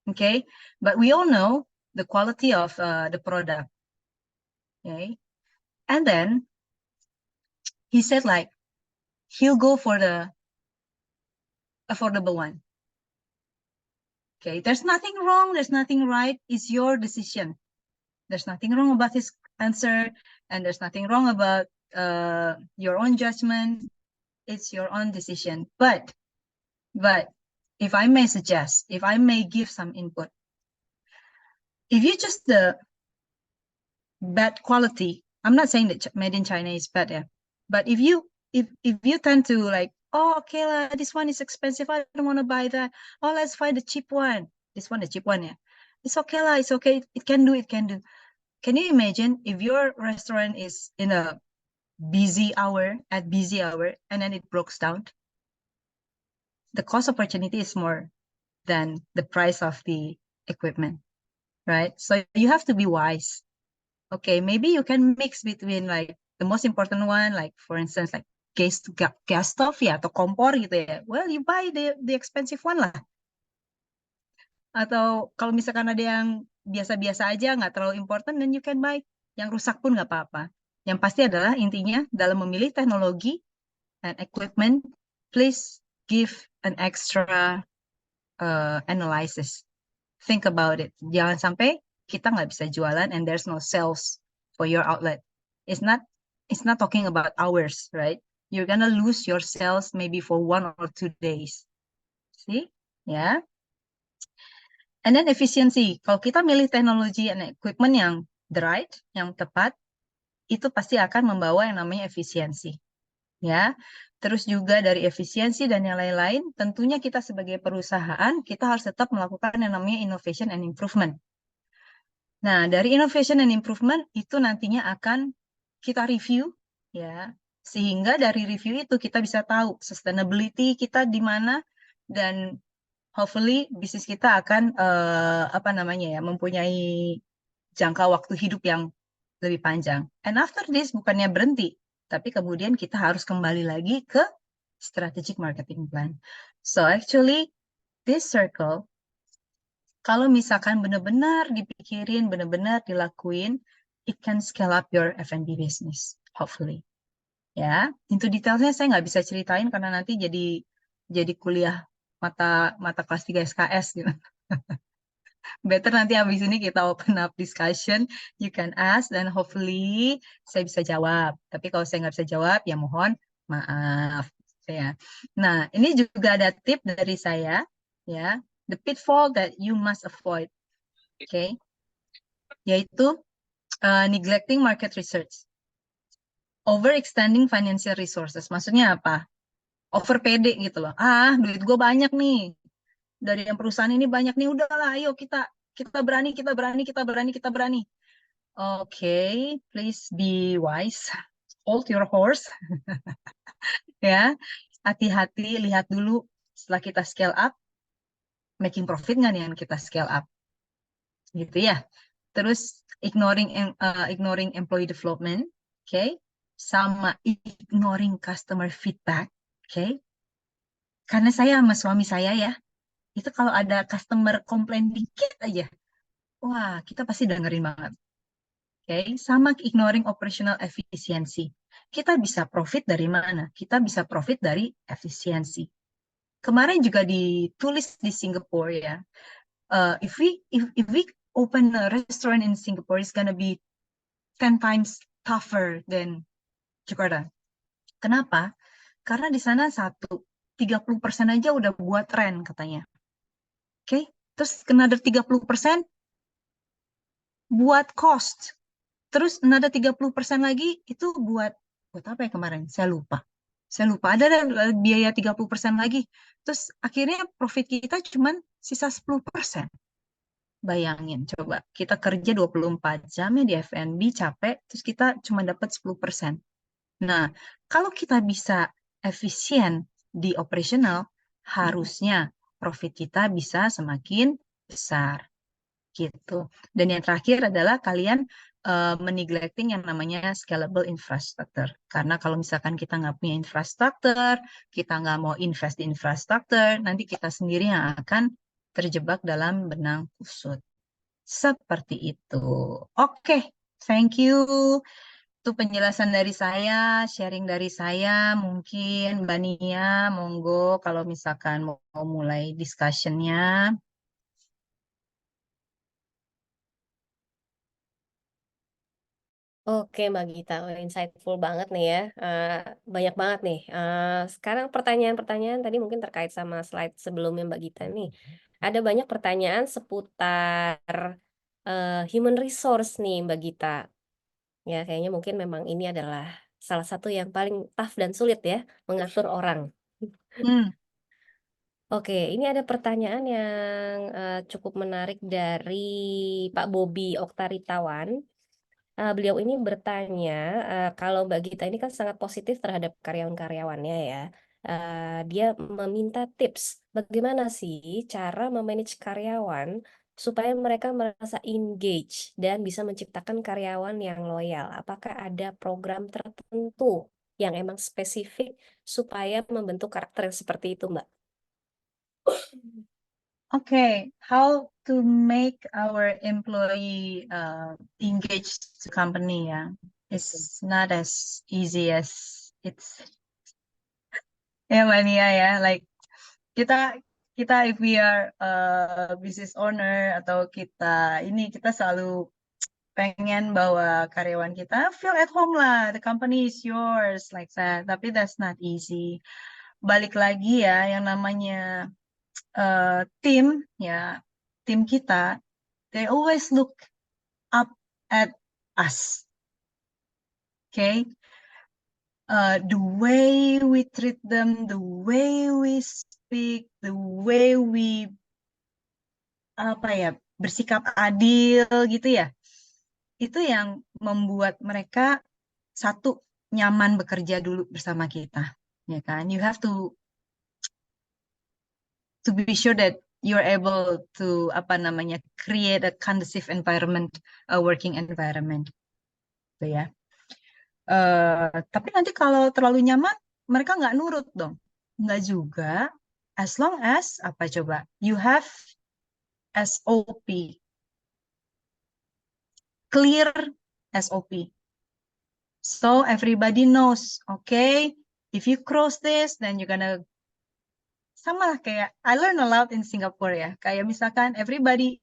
Okay, but we all know the quality of the product. Okay, and then he said like he'll go for the affordable one. Okay, there's nothing wrong, there's nothing right, it's your decision. There's nothing wrong about his answer, and there's nothing wrong about your own judgment. It's your own decision. But if I may suggest, if I may give some input, if you choose the bad quality, I'm not saying that made in China is bad, yeah. But if you tend to like, oh, okay, this one is expensive, I don't want to buy that. Oh, let's find the cheap one. This one, the cheap one, yeah. It's okay, it's okay. It can do. Can you imagine if your restaurant is in a busy hour, and then it breaks down? The cost opportunity is more than the price of the equipment, right? So you have to be wise. Okay, maybe you can mix between like the most important one, like for instance, like gas stove ya atau kompor gitu ya, well you buy the expensive one lah. Atau kalau misalkan ada yang biasa-biasa aja, nggak terlalu important, then you can buy yang rusak pun nggak apa-apa. Yang pasti adalah intinya dalam memilih teknologi and equipment, please give an extra analysis. Think about it. Jangan sampai kita nggak bisa jualan and there's no sales for your outlet. It's not talking about hours, right? You're gonna lose your sales maybe for 1 or 2 days. See? Ya. And then efisiensi. Kalau kita milih teknologi and equipment yang the right, yang tepat, itu pasti akan membawa yang namanya efisiensi. Ya. Terus juga dari efisiensi dan yang lain-lain, tentunya kita sebagai perusahaan, kita harus tetap melakukan yang namanya innovation and improvement. Nah, dari innovation and improvement itu nantinya akan kita review, ya, sehingga dari review itu kita bisa tahu sustainability kita di mana, dan hopefully bisnis kita akan mempunyai jangka waktu hidup yang lebih panjang. And after this bukannya berhenti, tapi kemudian kita harus kembali lagi ke strategic marketing plan. So actually this circle, kalau misalkan benar-benar dipikirin, benar-benar dilakuin, it can scale up your F&B business, hopefully. Ya, into detailnya saya nggak bisa ceritain karena nanti jadi kuliah mata kelas 3 SKS gitu. Better nanti habis ini kita open up discussion, you can ask dan hopefully saya bisa jawab. Tapi kalau saya nggak bisa jawab ya mohon maaf ya. Nah, ini juga ada tip dari saya ya, the pitfall that you must avoid. Okay? Yaitu neglecting market research. Overextending financial resources. Maksudnya apa? Over pede gitu loh. Duit gue banyak nih. Dari yang perusahaan ini banyak nih, udahlah ayo kita berani. Okay, please be wise. Hold your horse. Ya, hati-hati, lihat dulu setelah kita scale up, making profit nggak nih yang kita scale up. Gitu ya. Terus ignoring employee development, okay? Sama ignoring customer feedback. Oke, karena saya sama suami saya ya, itu kalau ada customer komplain dikit aja, wah kita pasti dengerin banget. Oke, sama ignoring operational efficiency. Kita bisa profit dari mana? Kita bisa profit dari efisiensi. Kemarin juga ditulis di Singapore ya, if we open a restaurant in Singapore, it's gonna be 10 times tougher than Jakarta. Kenapa? Karena di sana 30% aja udah buat rent katanya. Oke, terus another 30% buat cost. Terus another 30% lagi itu buat apa ya kemarin? Saya lupa. Ada biaya 30% lagi. Terus akhirnya profit kita cuman sisa 10%. Bayangin coba, kita kerja 24 jam ya di F&B capek, terus kita cuma dapat 10%. Nah, kalau kita bisa efisien di operational, harusnya profit kita bisa semakin besar gitu. Dan yang terakhir adalah kalian meneglecting yang namanya scalable infrastructure. Karena kalau misalkan kita nggak punya infrastruktur, kita nggak mau invest di infrastruktur, nanti kita sendiri yang akan terjebak dalam benang kusut. Seperti itu. Oke, thank you. Itu penjelasan dari saya, sharing dari saya. Mungkin Mbak Nia, monggo kalau misalkan mau mulai discussion-nya. Oke, Mbak Gita, insightful banget nih ya. Banyak banget nih. Sekarang pertanyaan-pertanyaan tadi mungkin terkait sama slide sebelumnya Mbak Gita nih. Ada banyak pertanyaan seputar human resource nih Mbak Gita. Ya, kayaknya mungkin memang ini adalah salah satu yang paling tough dan sulit ya, mengatur orang. Oke, ini ada pertanyaan yang cukup menarik dari Pak Bobi Oktaritawan. Beliau ini bertanya, kalau Mbak Gita ini kan sangat positif terhadap karyawan-karyawannya ya. Dia meminta tips bagaimana sih cara memanage karyawan supaya mereka merasa engage dan bisa menciptakan karyawan yang loyal. Apakah ada program tertentu yang emang spesifik supaya membentuk karakter yang seperti itu, Mbak? Okay, how to make our employee engage the company ya? It's not as easy as it's ya Mbak Nia ya. Like kita kita if we are business owner atau kita selalu pengen bahwa karyawan kita feel at home lah, the company is yours like that. Tapi that's not easy. Balik lagi ya, yang namanya tim ya, tim kita, they always look up at us. Okay, the way we treat them, the way we speak, the way we bersikap adil gitu ya, itu yang membuat mereka satu nyaman bekerja dulu bersama kita, ya kan? You have to be sure that you're able to create a conducive environment, a working environment, gitu ya. Tapi nanti kalau terlalu nyaman, mereka nggak nurut dong. Nggak juga. As long as, you have SOP. Clear SOP. So everybody knows, okay, if you cross this, then you're gonna, sama lah kayak, I learn a lot in Singapore ya. Kayak misalkan everybody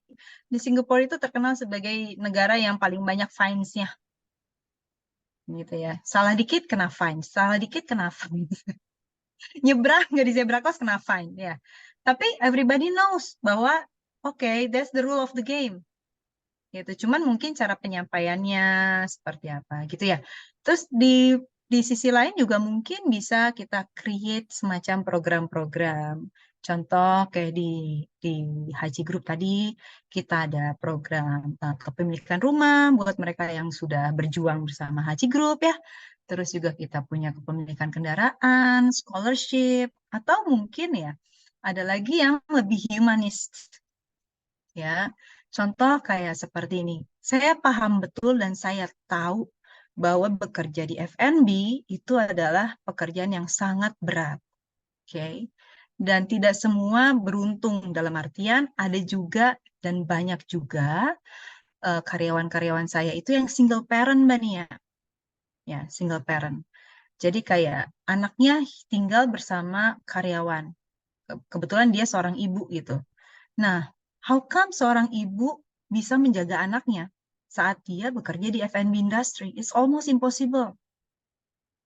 di Singapore itu terkenal sebagai negara yang paling banyak fines-nya. Gitu ya. Salah dikit kena fine, salah dikit kena fine. Nyebrang nggak di zebra cross kena fine ya. Tapi everybody knows bahwa okay, that's the rule of the game. Gitu. Cuman mungkin cara penyampaiannya seperti apa gitu ya. Terus di sisi lain juga mungkin bisa kita create semacam program-program. Contoh kayak di Haji Group tadi kita ada program kepemilikan rumah buat mereka yang sudah berjuang bersama Haji Group ya. Terus juga kita punya kepemilikan kendaraan, scholarship, atau mungkin ya ada lagi yang lebih humanis ya. Contoh kayak seperti ini. Saya paham betul dan saya tahu bahwa bekerja di F&B itu adalah pekerjaan yang sangat berat. Oke. Dan tidak semua beruntung, dalam artian ada juga dan banyak juga karyawan-karyawan saya itu yang single parent, Mbak Nia. Ya, single parent. Jadi kayak anaknya tinggal bersama karyawan. Kebetulan dia seorang ibu gitu. Nah, how come seorang ibu bisa menjaga anaknya saat dia bekerja di F&B industry? It's almost impossible.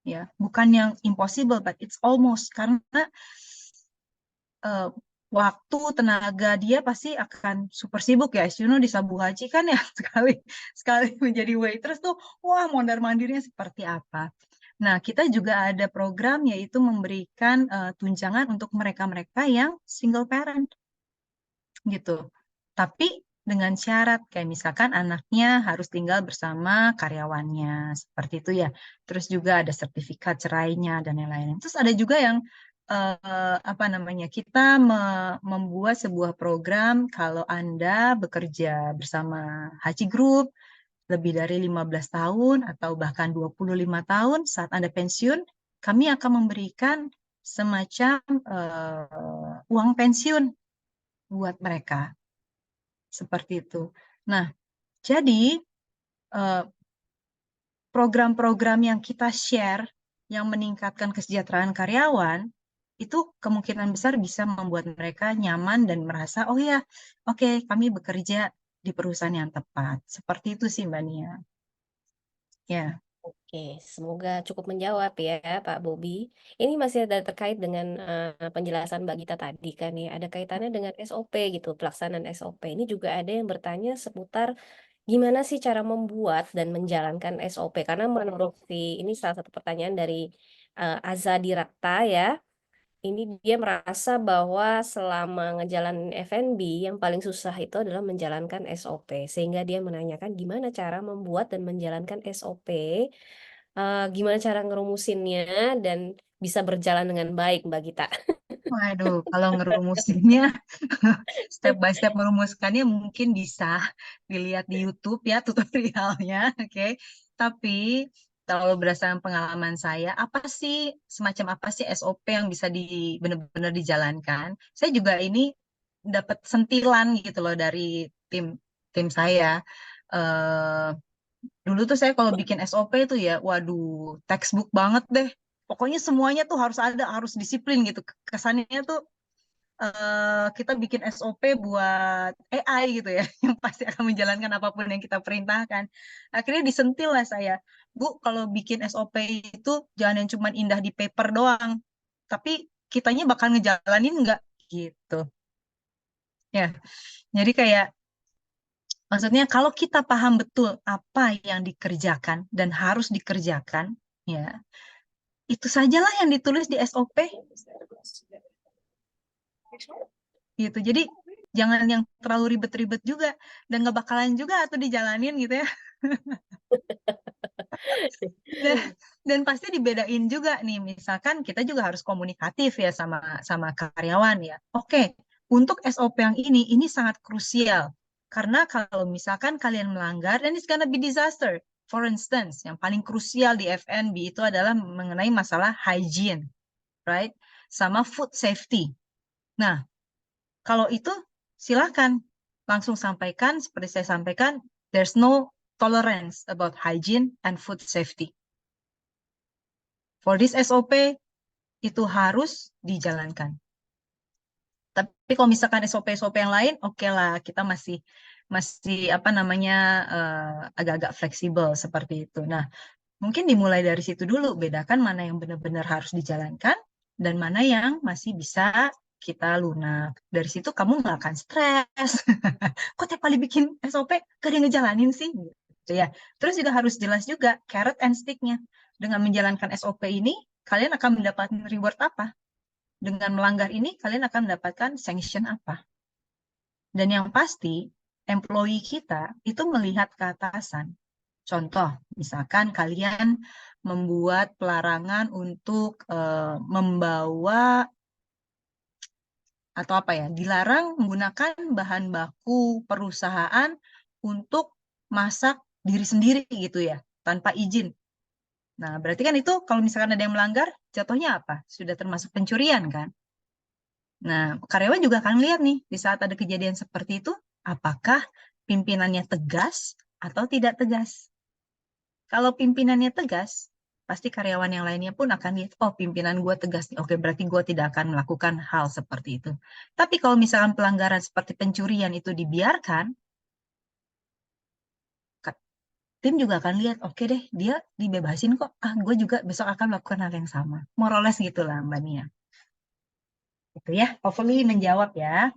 Ya, bukan yang impossible, but it's almost, karena waktu, tenaga dia pasti akan super sibuk ya. You know, di Sabu Haji kan ya sekali menjadi waitress tuh, wah mondar-mandirnya seperti apa. Nah, kita juga ada program yaitu memberikan tunjangan untuk mereka-mereka yang single parent. Gitu. Tapi dengan syarat kayak misalkan anaknya harus tinggal bersama karyawannya seperti itu ya. Terus juga ada sertifikat cerainya dan lain-lain. Terus ada juga yang kita membuat sebuah program kalau Anda bekerja bersama Haji Group lebih dari 15 tahun atau bahkan 25 tahun saat Anda pensiun, kami akan memberikan semacam uang pensiun buat mereka. Seperti itu. Nah, jadi program-program yang kita share yang meningkatkan kesejahteraan karyawan itu kemungkinan besar bisa membuat mereka nyaman dan merasa, oh ya, oke, kami bekerja di perusahaan yang tepat. Seperti itu sih, Mbak Nia. Ya. Oke, semoga cukup menjawab ya Pak Bobi. Ini masih ada terkait dengan penjelasan Mbak Gita tadi kan ya, ada kaitannya dengan SOP gitu, pelaksanaan SOP. Ini juga ada yang bertanya seputar gimana sih cara membuat dan menjalankan SOP. Karena menurut ini salah satu pertanyaan dari Azadi Rakta ya. Ini dia merasa bahwa selama ngejalanin F&B yang paling susah itu adalah menjalankan SOP. Sehingga dia menanyakan gimana cara membuat dan menjalankan SOP, gimana cara ngerumusinnya dan bisa berjalan dengan baik, Mbak Gita. Waduh, kalau ngerumusinnya, step by step merumuskannya mungkin bisa dilihat di YouTube ya tutorialnya, oke. Tapi kalau berdasarkan pengalaman saya, semacam apa sih SOP yang bisa benar-benar dijalankan? Saya juga ini dapat sentilan gitu loh dari tim saya. Eh, Dulu tuh saya kalau bikin SOP itu ya, waduh, textbook banget deh. Pokoknya semuanya tuh harus ada, harus disiplin gitu. Kesannya tuh kita bikin SOP buat AI gitu ya, yang pasti akan menjalankan apapun yang kita perintahkan. Akhirnya disentil lah saya, Bu, kalau bikin SOP itu jangan yang cuma indah di paper doang, tapi kitanya bakal ngejalanin nggak gitu. Ya, jadi kayak maksudnya kalau kita paham betul apa yang dikerjakan dan harus dikerjakan, ya itu sajalah yang ditulis di SOP gitu. Jadi jangan yang terlalu ribet-ribet juga dan nggak bakalan juga atau dijalanin gitu ya. Dan pasti dibedain juga nih, misalkan kita juga harus komunikatif ya sama karyawan ya. Oke, untuk SOP yang ini sangat krusial karena kalau misalkan kalian melanggar, then it's gonna be disaster. For instance, yang paling krusial di F&B itu adalah mengenai masalah hygiene, right? Sama food safety. Nah, kalau itu silakan langsung sampaikan seperti saya sampaikan, there's no tolerance about hygiene and food safety. For this SOP itu harus dijalankan. Tapi kalau misalkan SOP-SOP yang lain, oke lah, kita masih apa namanya agak-agak fleksibel seperti itu. Nah, mungkin dimulai dari situ dulu, bedakan mana yang benar-benar harus dijalankan dan mana yang masih bisa kita lunak. Dari situ kamu nggak akan stres. Kok tiap kali bikin SOP gak ada yang ngejalanin sih? Gitu ya. Terus juga harus jelas juga carrot and stick-nya. Dengan menjalankan SOP ini, kalian akan mendapatkan reward apa? Dengan melanggar ini, kalian akan mendapatkan sanction apa? Dan yang pasti, employee kita itu melihat ke atasan. Contoh, misalkan kalian membuat pelarangan untuk membawa atau apa ya, dilarang menggunakan bahan baku perusahaan untuk masak diri sendiri gitu ya, tanpa izin. Nah, berarti kan itu kalau misalkan ada yang melanggar, jatuhnya apa? Sudah termasuk pencurian kan? Nah, karyawan juga akan lihat nih, di saat ada kejadian seperti itu, apakah pimpinannya tegas atau tidak tegas. Kalau pimpinannya tegas, pasti karyawan yang lainnya pun akan lihat, oh pimpinan gue tegas nih, oke berarti gue tidak akan melakukan hal seperti itu. Tapi kalau misalkan pelanggaran seperti pencurian itu dibiarkan, tim juga akan lihat, oke deh, dia dibebasin kok, gue juga besok akan melakukan hal yang sama. More or less gitulah Mbak Nia. Itu ya, hopefully menjawab ya.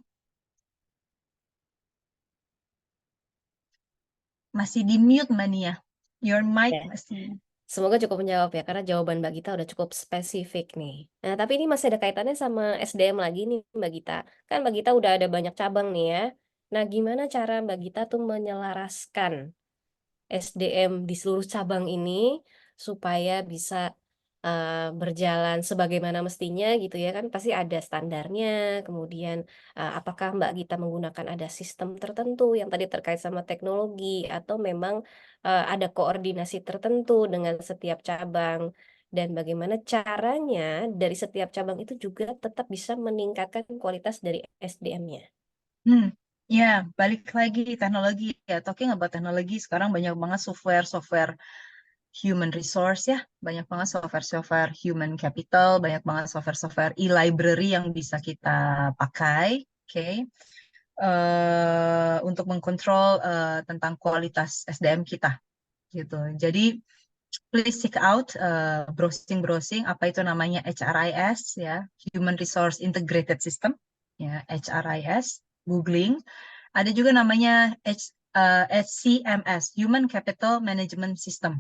Masih di mute Mbak Nia. Your mic masih. Semoga cukup menjawab ya, karena jawaban Mbak Gita udah cukup spesifik nih. Nah, tapi ini masih ada kaitannya sama SDM lagi nih Mbak Gita. Kan Mbak Gita udah ada banyak cabang nih ya. Nah, gimana cara Mbak Gita tuh menyelaraskan SDM di seluruh cabang ini supaya bisa berjalan sebagaimana mestinya gitu ya, kan pasti ada standarnya. Kemudian apakah Mbak Gita menggunakan ada sistem tertentu yang tadi terkait sama teknologi atau memang ada koordinasi tertentu dengan setiap cabang, dan bagaimana caranya dari setiap cabang itu juga tetap bisa meningkatkan kualitas dari SDM-nya. Ya, balik lagi teknologi ya. Talking about teknologi, sekarang banyak banget software human resource ya, banyak banget software human capital, banyak banget software e-library yang bisa kita pakai, oke, untuk mengkontrol tentang kualitas SDM kita, gitu. Jadi please check out browsing apa itu namanya HRIS ya, Human Resource Integrated System ya, HRIS, googling. Ada juga namanya HCMS, Human Capital Management System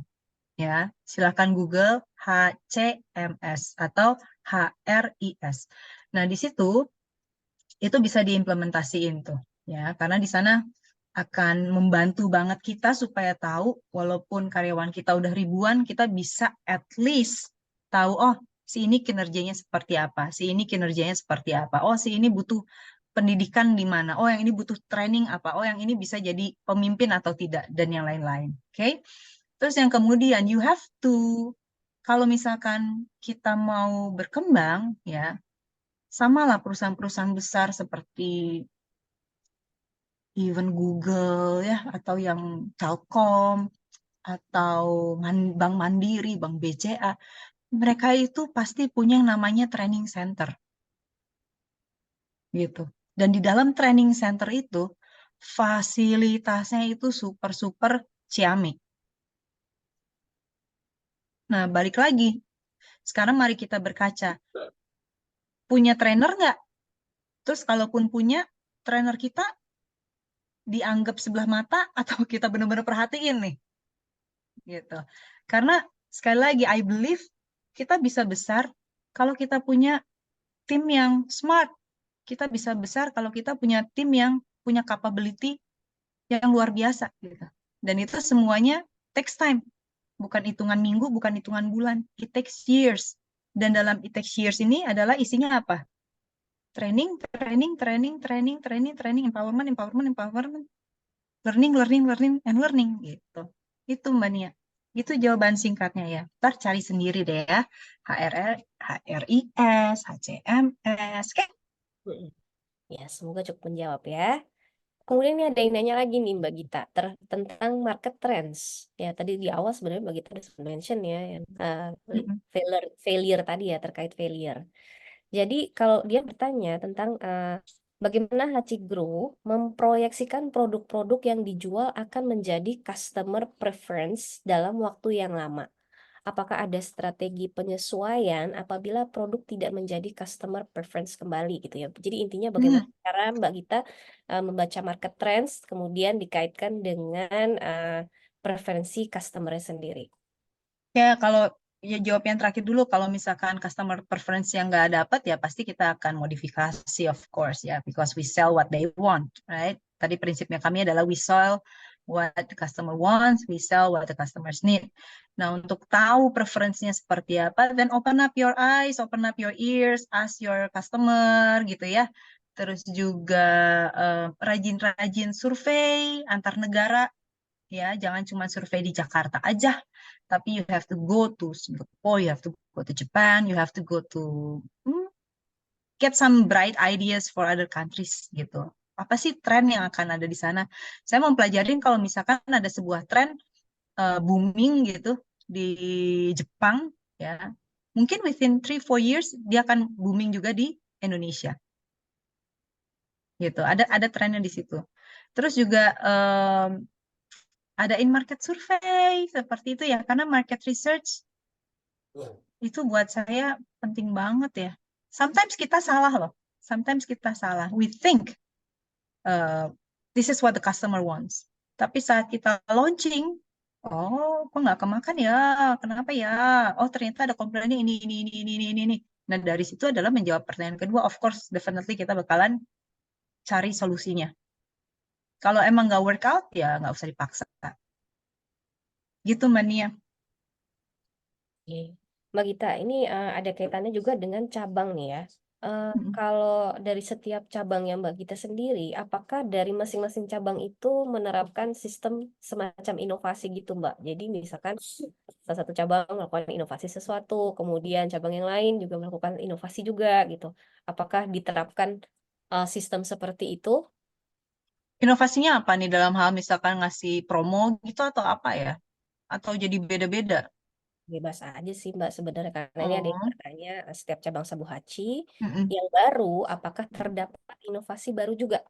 ya, silakan Google HCMS atau HRIS. Nah, di situ itu bisa diimplementasiin tuh ya, karena di sana akan membantu banget kita supaya tahu walaupun karyawan kita udah ribuan, kita bisa at least tahu, oh si ini kinerjanya seperti apa, si ini kinerjanya seperti apa, oh si ini butuh pendidikan di mana, oh yang ini butuh training apa, oh yang ini bisa jadi pemimpin atau tidak, dan yang lain-lain. Oke? Terus yang kemudian you have to, kalau misalkan kita mau berkembang ya, samalah perusahaan-perusahaan besar seperti even Google ya, atau yang Telkom, atau Bank Mandiri, Bank BCA, mereka itu pasti punya yang namanya training center gitu. Dan di dalam training center itu fasilitasnya itu super ciamik. Nah, balik lagi. Sekarang mari kita berkaca. Punya trainer nggak? Terus kalaupun punya, trainer kita dianggap sebelah mata atau kita benar-benar perhatiin nih? Gitu. Karena sekali lagi, I believe kita bisa besar kalau kita punya tim yang smart. Kita bisa besar kalau kita punya tim yang punya capability yang luar biasa. Gitu. Dan itu semuanya takes time. Bukan hitungan minggu, bukan hitungan bulan. It takes years. Dan dalam it takes years ini adalah isinya apa? Training, empowerment, learning, and learning gitu. Itu Mbak Nia. Itu jawaban singkatnya ya. Ntar cari sendiri deh ya. HRIS, HCMS, oke? Ya, semoga cukup menjawab ya. Kemudian ini ada yang nanya lagi nih Mbak Gita tentang market trends. Ya tadi di awal sebenarnya Mbak Gita udah mention ya yang failure tadi ya terkait failure. Jadi kalau dia bertanya tentang bagaimana Hachi Group memproyeksikan produk-produk yang dijual akan menjadi customer preference dalam waktu yang lama. Apakah ada strategi penyesuaian apabila produk tidak menjadi customer preference kembali gitu ya. Jadi intinya bagaimana cara Mbak Gita membaca market trends kemudian dikaitkan dengan preferensi customer-nya sendiri. Ya, kalau ya jawab yang terakhir dulu, kalau misalkan customer preference yang nggak dapat, ya pasti kita akan modifikasi, of course, ya, because we sell what they want, right? Tadi prinsipnya kami adalah we sell what the customer wants, we sell what the customers need. Nah, untuk tahu preferensinya seperti apa, then open up your eyes, open up your ears, ask your customer, gitu ya. Terus juga rajin-rajin survei antar negara, ya, jangan cuma survei di Jakarta aja, tapi you have to go to Singapore, you have to go to Japan, you have to go to get some bright ideas for other countries gitu. Apa sih tren yang akan ada di sana? Saya mau pelajarin kalau misalkan ada sebuah tren booming gitu di Jepang, ya, mungkin within 3-4 years dia akan booming juga di Indonesia. Gitu. Ada trennya di situ. Terus juga adain market survey seperti itu ya, karena market research itu buat saya penting banget ya. Sometimes kita salah loh, sometimes kita salah. We think this is what the customer wants. Tapi saat kita launching, oh kok nggak kemakan ya? Kenapa ya? Oh ternyata ada komplainnya ini. Nah dari situ adalah menjawab pertanyaan kedua. Of course, definitely kita bakalan cari solusinya. Kalau emang nggak workout ya nggak usah dipaksa. Gitu Mbak Nia. Oke. Mbak Gita, ini ada kaitannya juga dengan cabang nih ya. Kalau dari setiap cabang yang Mbak Gita sendiri, apakah dari masing-masing cabang itu menerapkan sistem semacam inovasi gitu Mbak? Jadi misalkan salah satu cabang melakukan inovasi sesuatu, kemudian cabang yang lain juga melakukan inovasi juga gitu. Apakah diterapkan sistem seperti itu? Inovasinya apa nih dalam hal misalkan ngasih promo gitu atau apa ya? Atau jadi beda-beda? Bebas aja sih Mbak sebenarnya karena ini ada yang Oh. bertanya setiap cabang Sabu Hachi Mm-mm. yang baru apakah terdapat inovasi baru juga?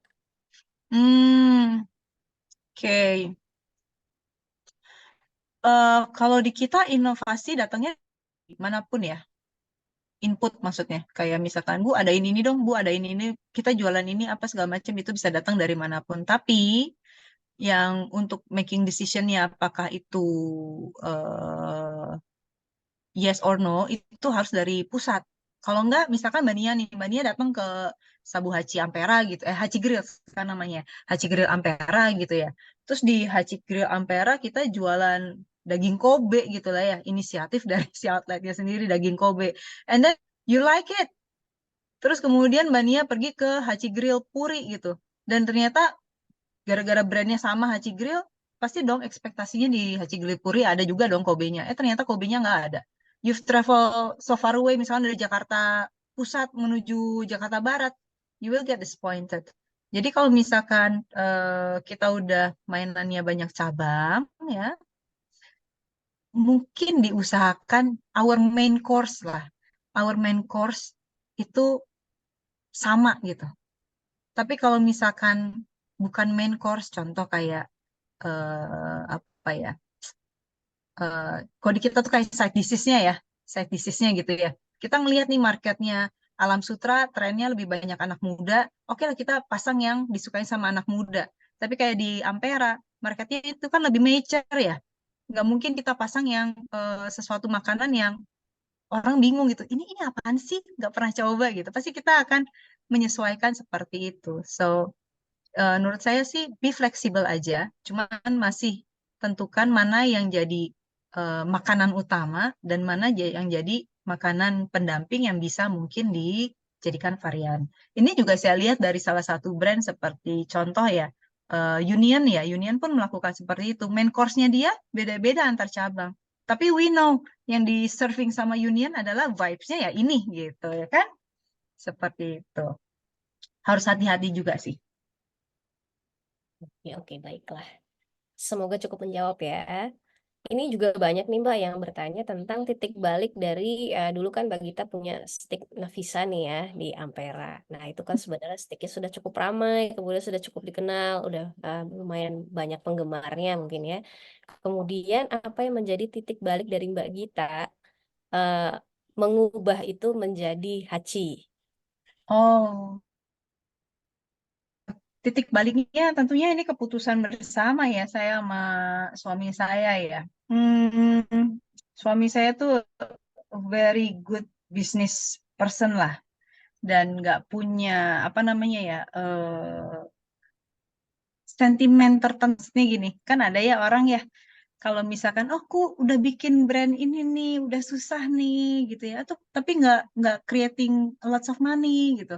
Oke. Kalau di kita inovasi datangnya manapun ya, input maksudnya. Kayak misalkan, Bu ada ini dong, Bu ada ini, kita jualan ini apa segala macam itu bisa datang dari manapun. Tapi yang untuk making decision-nya apakah itu yes or no, itu harus dari pusat. Kalau enggak, misalkan Mbak Nia datang ke Sabu Hachi Ampera gitu, Hachi Grill kan namanya, Hachi Grill Ampera gitu ya. Terus di Hachi Grill Ampera kita jualan daging Kobe gitu lah ya, inisiatif dari si outletnya sendiri daging Kobe. And then you like it. Terus kemudian Mbak Nia pergi ke Hachi Grill Puri gitu. Dan ternyata gara-gara brandnya sama Hachi Grill, pasti dong ekspektasinya di Haji Gilipuri ada juga dong Kobe-nya. Ternyata Kobe-nya nggak ada. You've travel so far away, misalnya dari Jakarta Pusat menuju Jakarta Barat, you will get disappointed. Jadi kalau misalkan kita udah mainannya banyak cabang, ya mungkin diusahakan our main course lah. Our main course itu sama gitu. Tapi kalau misalkan bukan main course, contoh kayak apa ya? Kalau di kita tuh kayak side disease-nya ya, side disease-nya gitu ya. Kita ngelihat nih marketnya Alam Sutra, trennya lebih banyak anak muda. Oke lah kita pasang yang disukai sama anak muda. Tapi kayak di Ampera, marketnya itu kan lebih mature ya. Nggak mungkin kita pasang yang sesuatu makanan yang orang bingung gitu. Ini apaan sih? Nggak pernah coba gitu. Pasti kita akan menyesuaikan seperti itu. So, menurut saya sih be fleksibel aja. Cuman masih tentukan mana yang jadi makanan utama dan mana yang jadi makanan pendamping yang bisa mungkin dijadikan varian. Ini juga saya lihat dari salah satu brand seperti contoh ya, Union ya. Union pun melakukan seperti itu. Main course-nya dia beda-beda antar cabang. Tapi we know yang di serving sama Union adalah vibes-nya ya ini gitu ya kan? Seperti itu. Harus hati-hati juga sih. Oke, baiklah. Semoga cukup menjawab ya. Ini juga banyak nih Mbak yang bertanya tentang titik balik dari dulu kan Mbak Gita punya stick Navisa nih ya di Ampera. Nah itu kan sebenarnya sticknya sudah cukup ramai, kemudian sudah cukup dikenal, udah lumayan banyak penggemarnya mungkin ya. Kemudian apa yang menjadi titik balik dari Mbak Gita eh, mengubah itu menjadi Hachi? Oh, titik baliknya tentunya ini keputusan bersama ya saya sama suami saya ya. Suami saya tuh very good business person lah dan nggak punya apa namanya ya sentimen tertentu nih gini. Kan ada ya orang ya kalau misalkan oh aku udah bikin brand ini nih udah susah nih gitu ya atau tapi nggak creating lots of money gitu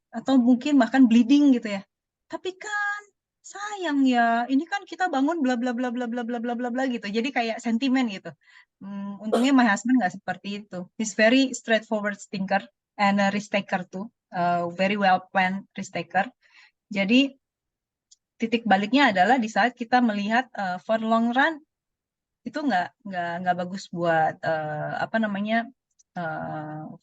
atau mungkin bahkan bleeding gitu ya. Tapi kan sayang ya, ini kan kita bangun bla bla bla bla bla bla bla bla bla gitu. Jadi kayak sentimen gitu. Untungnya my husband nggak seperti itu. He's very straightforward thinker and a risk taker too. Very well planned risk taker. Jadi titik baliknya adalah di saat kita melihat for long run itu nggak bagus buat apa namanya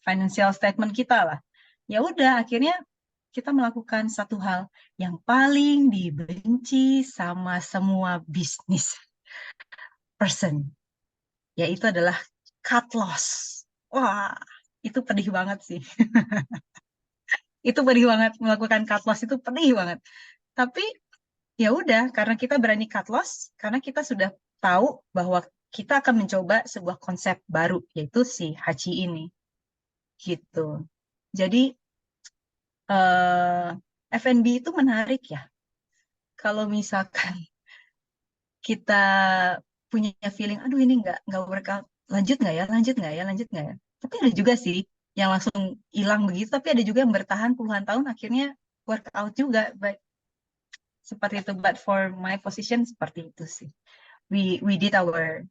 financial statement kita lah. Ya udah akhirnya kita melakukan satu hal yang paling dibenci sama semua bisnis person, yaitu adalah cut loss. Wah, itu pedih banget sih. Itu pedih banget melakukan cut loss itu pedih banget. Tapi ya udah, karena kita berani cut loss, karena kita sudah tahu bahwa kita akan mencoba sebuah konsep baru, yaitu si Hachi ini. Gitu. Jadi F&B itu menarik ya. Kalau misalkan kita punya feeling, aduh ini nggak workout, lanjut nggak ya, lanjut nggak ya, lanjut nggak ya. Tapi ada juga sih yang langsung hilang begitu, tapi ada juga yang bertahan puluhan tahun akhirnya workout juga. Seperti itu, but for my position seperti itu sih. We did our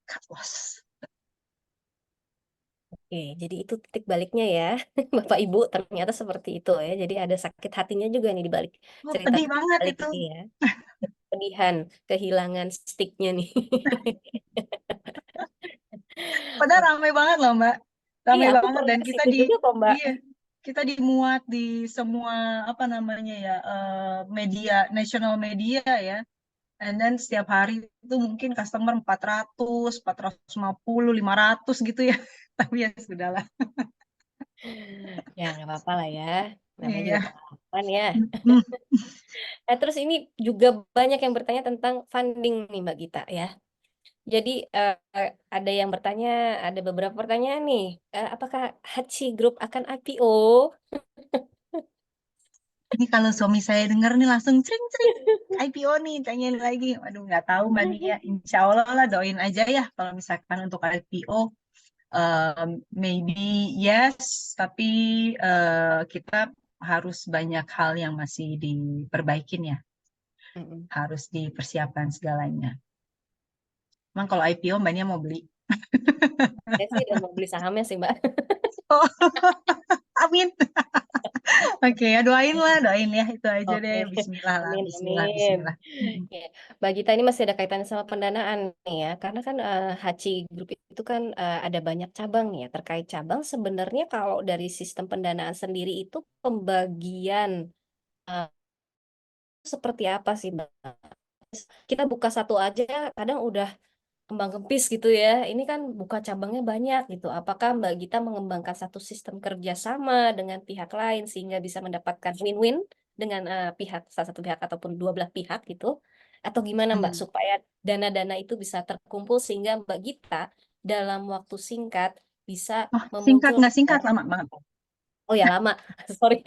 cut loss. Oke, jadi itu titik baliknya ya, Bapak Ibu ternyata seperti itu ya. Jadi ada sakit hatinya juga nih di balik Oh, cerita pedih titik banget balik itu. ini ya. Pedihan, kehilangan sticknya nih. Padahal ramai banget loh Mbak, Iya, ramai aku banget pernah dan ke kita situ juga kok, Mbak. iya kita dimuat di semua apa namanya ya media national media ya. And then setiap hari itu mungkin customer 400, 450, 500 gitu ya. Tapi ya sudahlah. Ya, nggak apa-apa lah ya. Namanya juga Iya. pengalaman ya. Hmm. Terus ini juga banyak yang bertanya tentang funding nih, Mbak Gita ya. Jadi ada yang bertanya, ada beberapa pertanyaan nih. Apakah Hachi Group akan IPO? Ini kalau suami saya dengar nih langsung cring-cring. IPO nih, tanyain lagi. Waduh, nggak tahu Mbak Nia. Insya Allah lah doain aja ya kalau misalkan untuk IPO. Maybe yes, tapi kita harus banyak hal yang masih diperbaikin ya. Mm-mm. harus dipersiapkan segalanya. Emang kalau IPO Mbak Nia mau beli? Saya sih udah mau beli sahamnya sih, Mbak. Oh, amin. Oke ya, doain ya, itu aja deh. Oke, Bismillah lah, amin, Bismillah, amin. Bismillah. Ya, Mbak Gita ini masih ada kaitannya sama pendanaan nih ya, karena kan Haci Group itu kan ada banyak cabang nih ya. Terkait cabang, sebenarnya kalau dari sistem pendanaan sendiri itu pembagian eh, seperti apa sih, Mbak? Kita buka satu aja, kadang udah kembang kempis gitu ya. Ini kan buka cabangnya banyak gitu. Apakah Mbak Gita mengembangkan satu sistem kerjasama dengan pihak lain sehingga bisa mendapatkan win-win dengan pihak salah satu pihak ataupun dua belah pihak gitu? Atau gimana Mbak Hmm. supaya dana-dana itu bisa terkumpul sehingga Mbak Gita dalam waktu singkat bisa Oh, singkat memunculkan nggak singkat, lama banget. oh ya lama, sorry,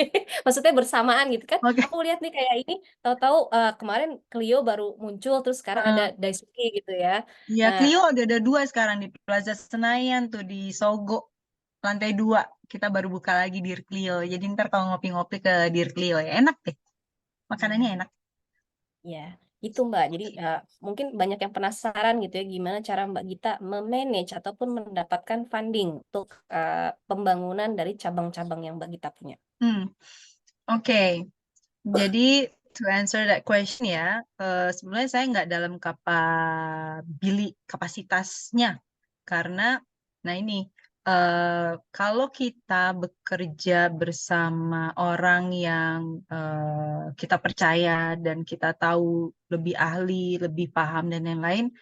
maksudnya bersamaan gitu kan? Oke. Aku lihat nih kayak ini, tahu-tahu kemarin Clio baru muncul, terus sekarang ada Eh, Daisuke gitu ya. Iya, Nah, Clio ada 2 sekarang di Plaza Senayan tuh di Sogo, lantai 2. Kita baru buka lagi Dear Clio. Jadi ntar kalau ngopi-ngopi ke Dear Clio ya enak deh. Makanannya enak. ya, itu Mbak. Jadi mungkin banyak yang penasaran gitu ya, gimana cara Mbak Gita memanage ataupun mendapatkan funding untuk pembangunan dari cabang-cabang yang Mbak Gita punya. Oke. Jadi to answer that question ya, sebenarnya saya nggak dalam kapasitasnya karena, nah ini kalau kita bekerja bersama orang yang kita percaya dan kita tahu lebih ahli, lebih paham dan lain-lain,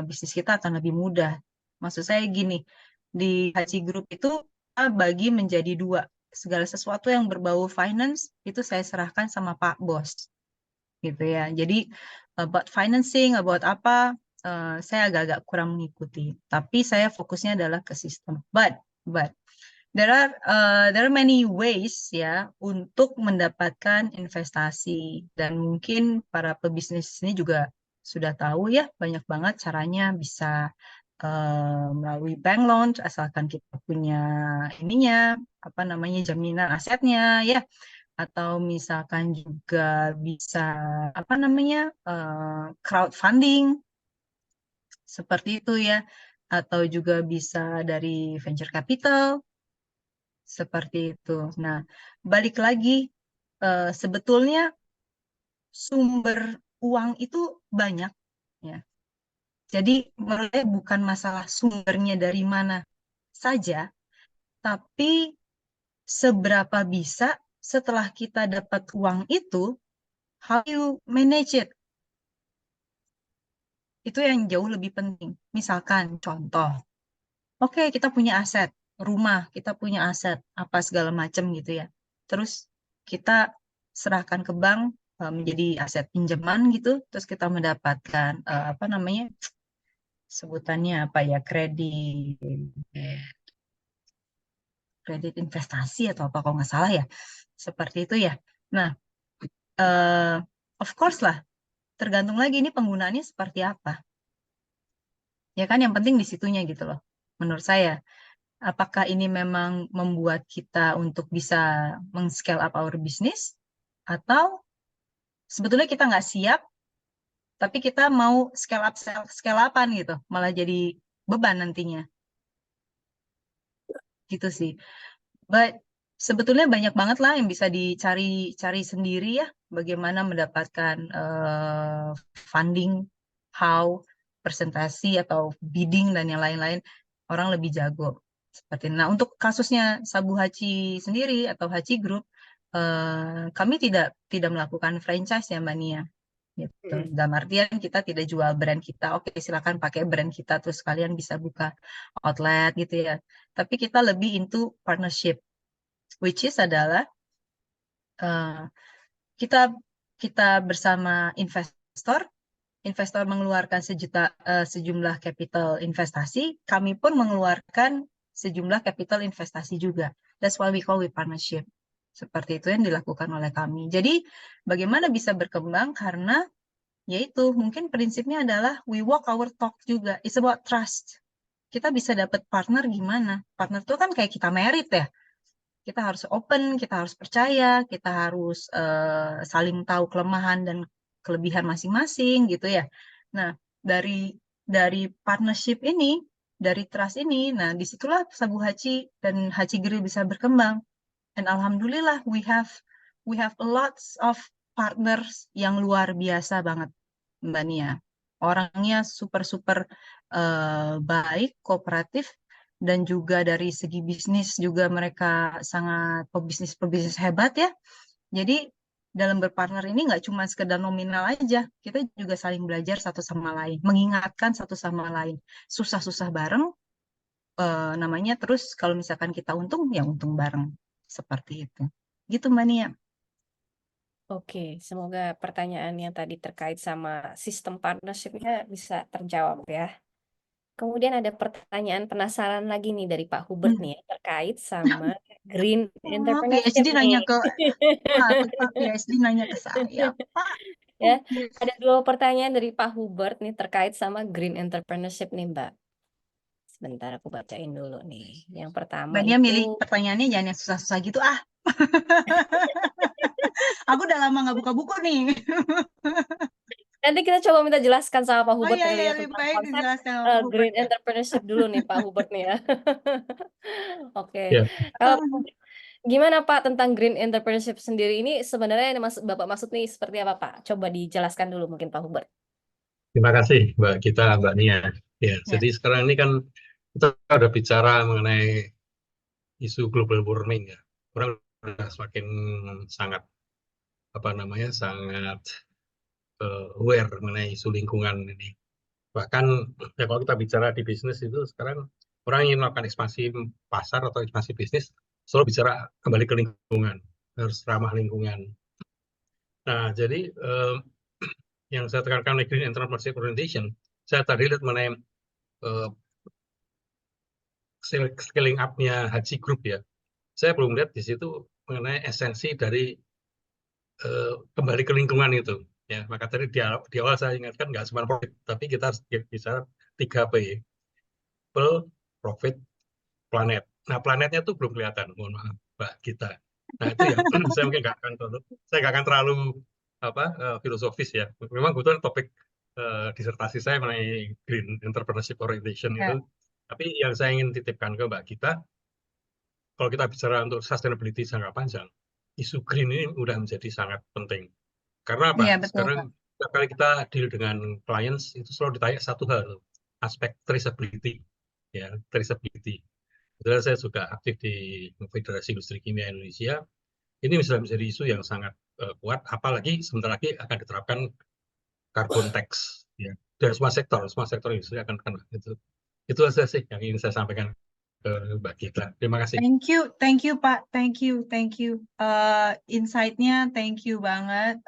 bisnis kita akan lebih mudah. Maksud saya gini, di Haji Group itu kita bagi menjadi 2. Segala sesuatu yang berbau finance itu saya serahkan sama Pak Bos, gitu ya. Jadi about financing, about apa, saya agak-agak kurang mengikuti. Tapi saya fokusnya adalah ke sistem. But there are many ways ya untuk mendapatkan investasi, dan mungkin para pebisnis ini juga sudah tahu ya banyak banget caranya bisa melalui bank loan asalkan kita punya ininya apa namanya jaminan asetnya ya, atau misalkan juga bisa apa namanya crowdfunding seperti itu ya, atau juga bisa dari venture capital seperti itu. Nah, balik lagi, sebetulnya sumber uang itu banyak ya. Jadi menurut saya bukan masalah sumbernya dari mana saja, tapi seberapa bisa setelah kita dapat uang itu, how you manage it. Itu yang jauh lebih penting. Misalkan contoh, oke, kita punya aset, rumah, kita punya aset, apa segala macam gitu ya. Terus kita serahkan ke bank menjadi aset pinjaman gitu, terus kita mendapatkan apa namanya sebutannya apa ya, kredit investasi atau apa kalau nggak salah ya, seperti itu ya. Nah, eh, of course lah, tergantung lagi ini penggunaannya seperti apa. Ya kan, yang penting di situnya gitu loh, menurut saya. Apakah ini memang membuat kita untuk bisa meng-scale up our business, atau sebetulnya kita nggak siap, tapi kita mau scale upan gitu, malah jadi beban nantinya. Gitu sih. But sebetulnya banyak banget lah yang bisa dicari sendiri ya, bagaimana mendapatkan funding, how, presentasi atau bidding dan yang lain-lain, orang lebih jago. Seperti nah untuk kasusnya Sabu Haci sendiri atau Haci Group, kami tidak melakukan franchise ya Mbak Nia. Gitu. Dalam artian kita tidak jual brand kita, oke silakan pakai brand kita terus kalian bisa buka outlet gitu ya. Tapi kita lebih into partnership, which is adalah kita kita bersama investor mengeluarkan sejumlah capital investasi, kami pun mengeluarkan sejumlah capital investasi juga. That's why we call it partnership. Seperti itu yang dilakukan oleh kami. Jadi bagaimana bisa berkembang, karena yaitu mungkin prinsipnya adalah we walk our talk juga. It's about trust. Kita bisa dapat partner gimana? Partner itu kan kayak kita merit ya. Kita harus open, kita harus percaya, kita harus saling tahu kelemahan dan kelebihan masing-masing gitu ya. Nah, dari partnership ini, dari trust ini, nah disitulah Sabu Hachi dan Hachi Grill bisa berkembang. And alhamdulillah we have lots of partners yang luar biasa banget, Mbak Nia. Orangnya super baik, kooperatif, dan juga dari segi bisnis juga mereka sangat pebisnis hebat ya. Jadi dalam berpartner ini nggak cuma sekedar nominal aja, kita juga saling belajar satu sama lain, mengingatkan satu sama lain, susah-susah bareng, namanya terus kalau misalkan kita untung, ya untung bareng, seperti itu. Gitu Mbak Nia. Oke, semoga pertanyaan yang tadi terkait sama sistem partnership-nya bisa terjawab ya. Kemudian ada pertanyaan penasaran lagi nih dari Pak Hubert nih ya, terkait sama green entrepreneurship PhD nanya nih. ke Pak PhD nanya ke saya, Pak. Ya, ada 2 pertanyaan dari Pak Hubert nih terkait sama green entrepreneurship nih, Mbak. Sebentar aku bacain dulu nih. Yang pertama Mbak Nia itu milih pertanyaannya jangan yang susah-susah gitu ah. Aku udah lama nggak buka buku nih. nanti kita coba minta jelaskan sama Pak Oh Hubert iya, kali ya lebih tentang baik konsep dijelaskan sama Pak Hubert. green entrepreneurship dulu nih Pak Hubert nih ya. Oke. Ya. Kalau Pak Hubert, gimana Pak tentang green entrepreneurship sendiri ini sebenarnya yang Bapak maksud nih seperti apa Pak? Coba dijelaskan dulu mungkin Pak Hubert. Terima kasih Mbak Nia. Ya, jadi sekarang ini kan kita udah bicara mengenai isu global warming ya. Orang udah semakin sangat aware mengenai isu lingkungan ini. Bahkan ya kalau kita bicara di bisnis itu sekarang orang ingin melakukan ekspansi pasar atau ekspansi bisnis selalu bicara kembali ke lingkungan, harus ramah lingkungan. Nah, jadi yang saya tekankan oleh Green Entrepreneurship Orientation, saya tadi lihat mengenai scaling up-nya Hachi Group ya. Saya belum lihat di situ mengenai esensi dari kembali ke lingkungan itu. Ya, maka tadi di awal saya ingatkan nggak cuma profit, tapi kita harus bicara 3P. People, profit, planet. Nah, planetnya tuh belum kelihatan, mohon maaf, Mbak kita. Nah, itu ya, saya mungkin nggak akan terlalu filosofis ya. Memang kebetulan topik disertasi saya mengenai Green Entrepreneurship Orientation itu. Tapi yang saya ingin titipkan ke Mbak kita, kalau kita bicara untuk sustainability jangka panjang, isu green ini udah menjadi sangat penting. Karena apa? Iya, betul, Sekarang setiap kali kita deal dengan clients itu selalu ditanya satu hal, aspek traceability. Ya, traceability. Kebetulan saya juga aktif di Federasi Industri Kimia Indonesia. Ini bisa menjadi isu yang sangat kuat, apalagi sebentar lagi akan diterapkan carbon tax. Ya. Dan semua sektor industri akan kena. Itu saja sih yang ingin saya sampaikan ke Mbak Gita. Terima kasih. Thank you Pak, thank you. Insight-nya thank you banget.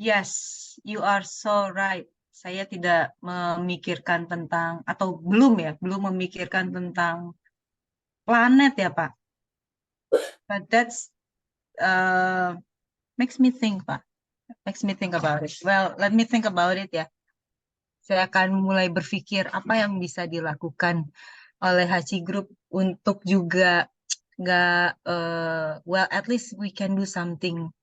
Yes, you are so right. Saya tidak memikirkan tentang atau belum memikirkan tentang planet ya Pak. But that's makes me think Pak. Makes me think about it. Well, let me think about it ya. Saya akan mulai berpikir apa yang bisa dilakukan oleh Hachi Group untuk juga well, at least we can do something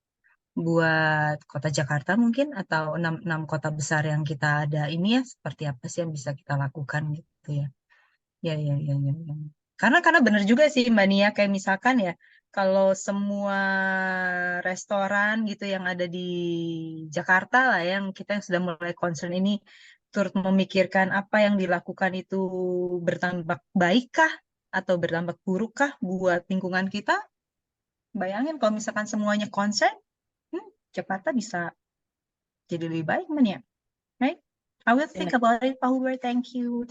buat kota Jakarta mungkin atau 6 kota besar yang kita ada ini ya, seperti apa sih yang bisa kita lakukan gitu ya. Ya. Karena benar juga sih Mbak Nia, kayak misalkan ya kalau semua restoran gitu yang ada di Jakarta lah yang kita yang sudah mulai concern ini turut memikirkan apa yang dilakukan itu bertambah baik kah atau bertambah buruk kah buat lingkungan kita. Bayangin kalau misalkan semuanya concern, Jakarta bisa jadi lebih baik ya. Right? I will think about it, Pak Hubert. Thank you.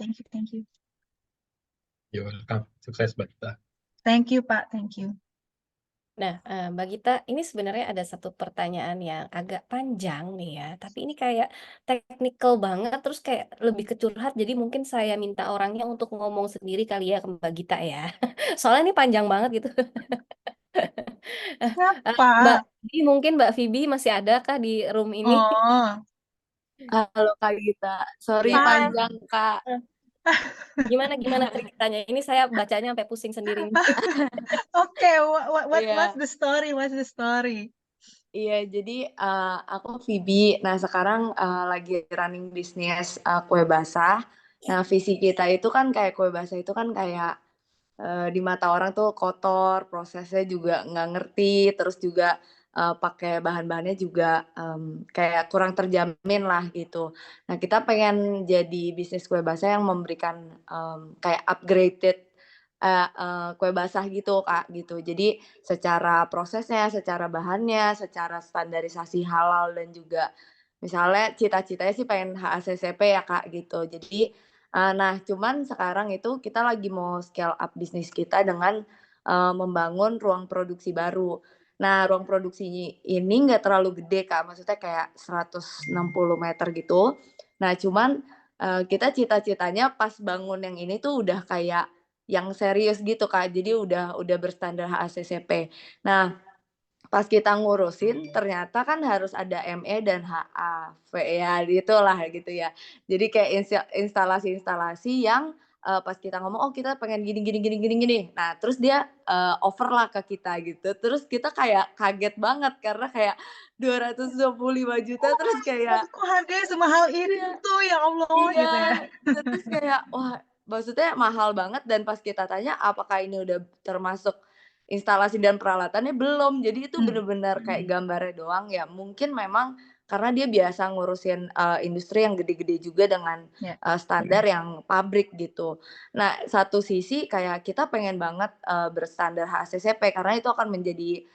You're welcome. Sukses Mbak Gita. Thank you Pak, thank you. Nah, Mbak Gita, ini sebenarnya ada satu pertanyaan yang agak panjang nih ya, tapi ini kayak teknikal banget, terus kayak lebih ke curhat, jadi mungkin saya minta orangnya untuk ngomong sendiri kali ya ke Mbak Gita ya. Soalnya ini panjang banget gitu. Mbak Phoebe, mungkin Mbak Phoebe masih ada kah di room ini? Halo Kak Gita, sorry Ya. panjang Kak. Gimana ceritanya? Ini saya bacanya sampai pusing sendiri. Okay, what's the story? Iya, jadi aku Vibi. Nah, sekarang lagi running bisnis kue basah. Nah, visi kita itu kan kayak kue basah itu kan kayak di mata orang tuh kotor, prosesnya juga nggak ngerti, terus juga pakai bahan-bahannya juga kayak kurang terjamin lah gitu. Nah, kita pengen jadi bisnis kue basah yang memberikan kayak upgraded kue basah gitu Kak gitu. Jadi secara prosesnya, secara bahannya, secara standarisasi halal dan juga misalnya cita-citanya sih pengen HACCP ya Kak gitu. Jadi nah, cuman sekarang itu kita lagi mau scale up bisnis kita dengan membangun ruang produksi baru. Nah, ruang produksi ini nggak terlalu gede, Kak, maksudnya kayak 160 meter gitu. Nah, cuman kita cita-citanya pas bangun yang ini tuh udah kayak yang serius gitu, Kak, jadi udah berstandar HACCP. Nah, pas kita ngurusin ternyata kan harus ada ME dan HAV ya gitulah gitu ya. Jadi kayak instalasi-instalasi yang pas kita ngomong, "Oh kita pengen gini gini gini gini gini." Nah terus dia over lah ke kita gitu. Terus kita kayak kaget banget karena kayak 225 juta terus kayak Kok harganya semahal iya. itu ya Allah Iya, gitu ya. terus kayak wah maksudnya mahal banget dan pas kita tanya apakah ini udah termasuk instalasi dan peralatannya belum. Jadi itu bener-bener kayak gambarnya doang ya. Mungkin memang karena dia biasa ngurusin industri yang gede-gede juga dengan Ya. standar yang pabrik gitu. Nah, satu sisi kayak kita pengen banget berstandar HACCP karena itu akan menjadi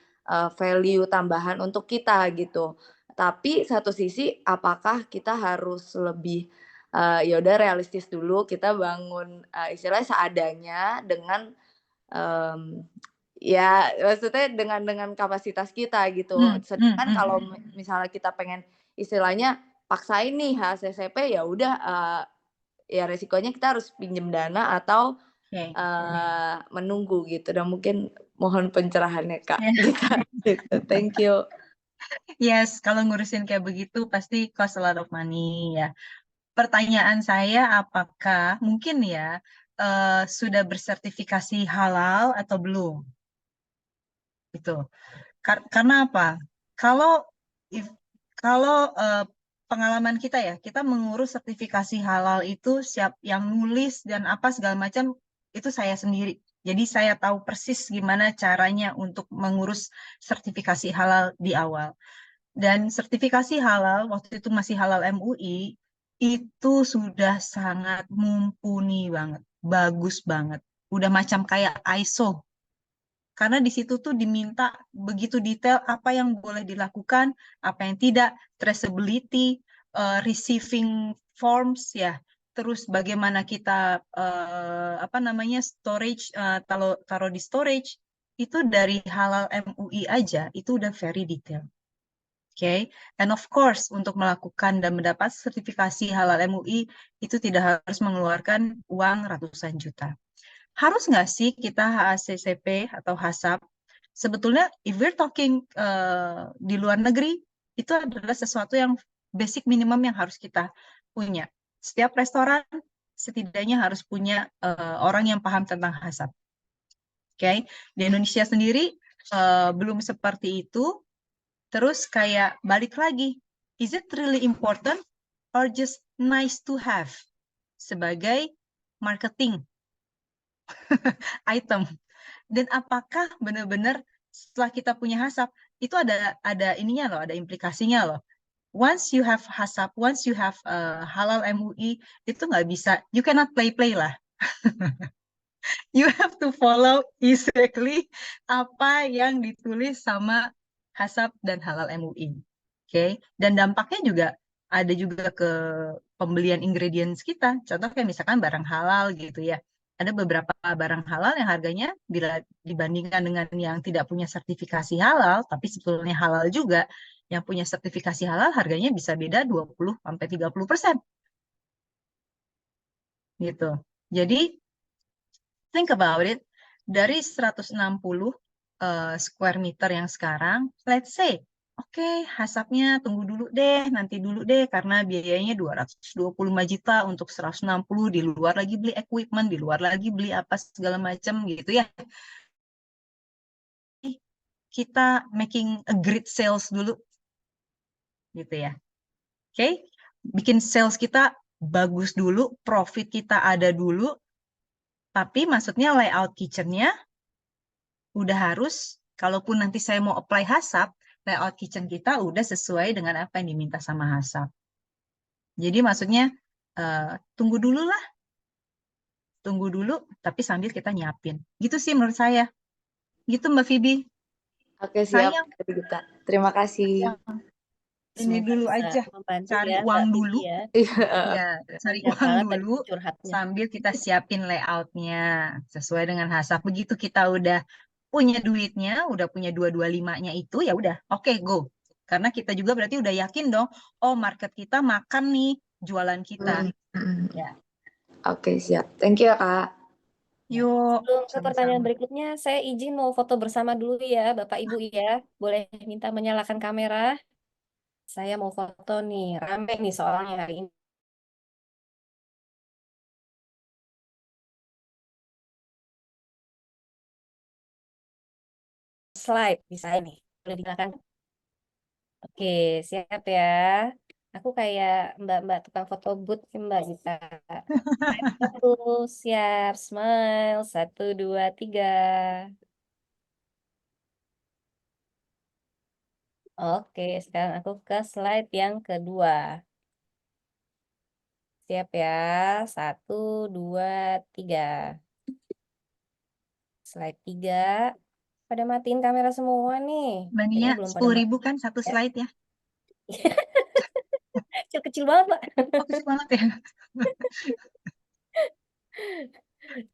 value tambahan untuk kita gitu. Tapi satu sisi apakah kita harus lebih ya udah realistis dulu kita bangun istilahnya seadanya dengan ya maksudnya dengan kapasitas kita gitu. Sedangkan kalau misalnya kita pengen istilahnya paksain nih HACCP ya udah ya resikonya kita harus pinjam dana atau Oke. menunggu gitu. Dan mungkin mohon pencerahannya Kak Ya. gitu. Thank you. Yes, kalau ngurusin kayak begitu pasti cost a lot of money ya. Pertanyaan saya, apakah mungkin ya sudah bersertifikasi halal atau belum? Gitu. Karena apa? Kalau kalau pengalaman kita ya, kita mengurus sertifikasi halal itu siap yang nulis dan apa segala macam itu saya sendiri. Jadi saya tahu persis gimana caranya untuk mengurus sertifikasi halal di awal. Dan sertifikasi halal waktu itu masih halal MUI itu sudah sangat mumpuni banget, bagus banget. Udah macam kayak ISO. Karena di situ tuh diminta begitu detail apa yang boleh dilakukan, apa yang tidak, traceability, receiving forms ya, terus bagaimana kita apa namanya storage, taruh di storage itu dari halal MUI aja itu udah very detail. Oke, and of course untuk melakukan dan mendapat sertifikasi halal MUI itu tidak harus mengeluarkan uang ratusan juta. Harus nggak sih kita HACCP atau HACCP? Sebetulnya, if we're talking di luar negeri, itu adalah sesuatu yang basic minimum yang harus kita punya. Setiap restoran setidaknya harus punya orang yang paham tentang HACCP. Oke, di Indonesia sendiri belum seperti itu. Terus kayak balik lagi, is it really important or just nice to have sebagai marketing item? Dan apakah benar-benar setelah kita punya HACCP itu ada ininya loh, ada implikasinya loh. Once you have HACCP, once you have halal MUI, itu nggak bisa, you cannot play lah. You have to follow exactly apa yang ditulis sama HACCP dan halal MUI. Oke, dan dampaknya juga ada juga ke pembelian ingredients kita. Contoh kayak misalkan barang halal gitu ya. Ada beberapa barang halal yang harganya bila dibandingkan dengan yang tidak punya sertifikasi halal, tapi sebetulnya halal juga, yang punya sertifikasi halal harganya bisa beda 20-30%. Gitu. Jadi, think about it, dari 160 square meter yang sekarang, let's say, oke, HACCP-nya tunggu dulu deh, nanti dulu deh, karena biayanya 225 juta untuk 160, di luar lagi beli equipment, di luar lagi beli apa segala macam gitu ya. kita making a great sales dulu, gitu ya. Oke, bikin sales kita bagus dulu, profit kita ada dulu, tapi maksudnya layout kitchennya udah harus, kalaupun nanti saya mau apply HACCP, layout kitchen kita udah sesuai dengan apa yang diminta sama HACCP. Jadi maksudnya tunggu dulu lah, tapi sambil kita nyiapin. Gitu sih menurut saya. Gitu Mbak Phoebe. Oke, siap, Sayang, Kak Gita. Terima kasih. ini Semoga dulu bisa aja, membantu cari ya uang Mbak dulu. Vivi ya. Iya. Ya, cari Lancar uang banget tadi dulu curhatnya. sambil kita siapin layoutnya sesuai dengan HACCP. Begitu kita udah punya duitnya, udah punya 225-nya itu, ya udah, oke, go. Karena kita juga berarti udah yakin dong, oh market kita makan nih jualan kita. Ya, Oke, siap. Thank you ya, Kak. yuk, Sebelum ke pertanyaan sama-sama. berikutnya, saya izin mau foto bersama dulu ya, Bapak Ibu ya. Boleh minta menyalakan kamera? Saya mau foto nih, rame nih soalnya hari ini. Slide bisa ini, boleh digunakan. Oke, siap ya. Aku kayak mbak-mbak tukang foto booth nih, Mbak Gita. Satu, siap, smile, 1, 2, 3. Oke, sekarang aku ke slide yang kedua. Siap ya, 1, 2, 3. Slide 3. Pada matiin kamera semua nih. Mbak Kayaknya Nia, belum pada 10.000 mati kan satu ya. slide ya? Kecil-kecil banget, Mbak. Oh, kecil banget ya?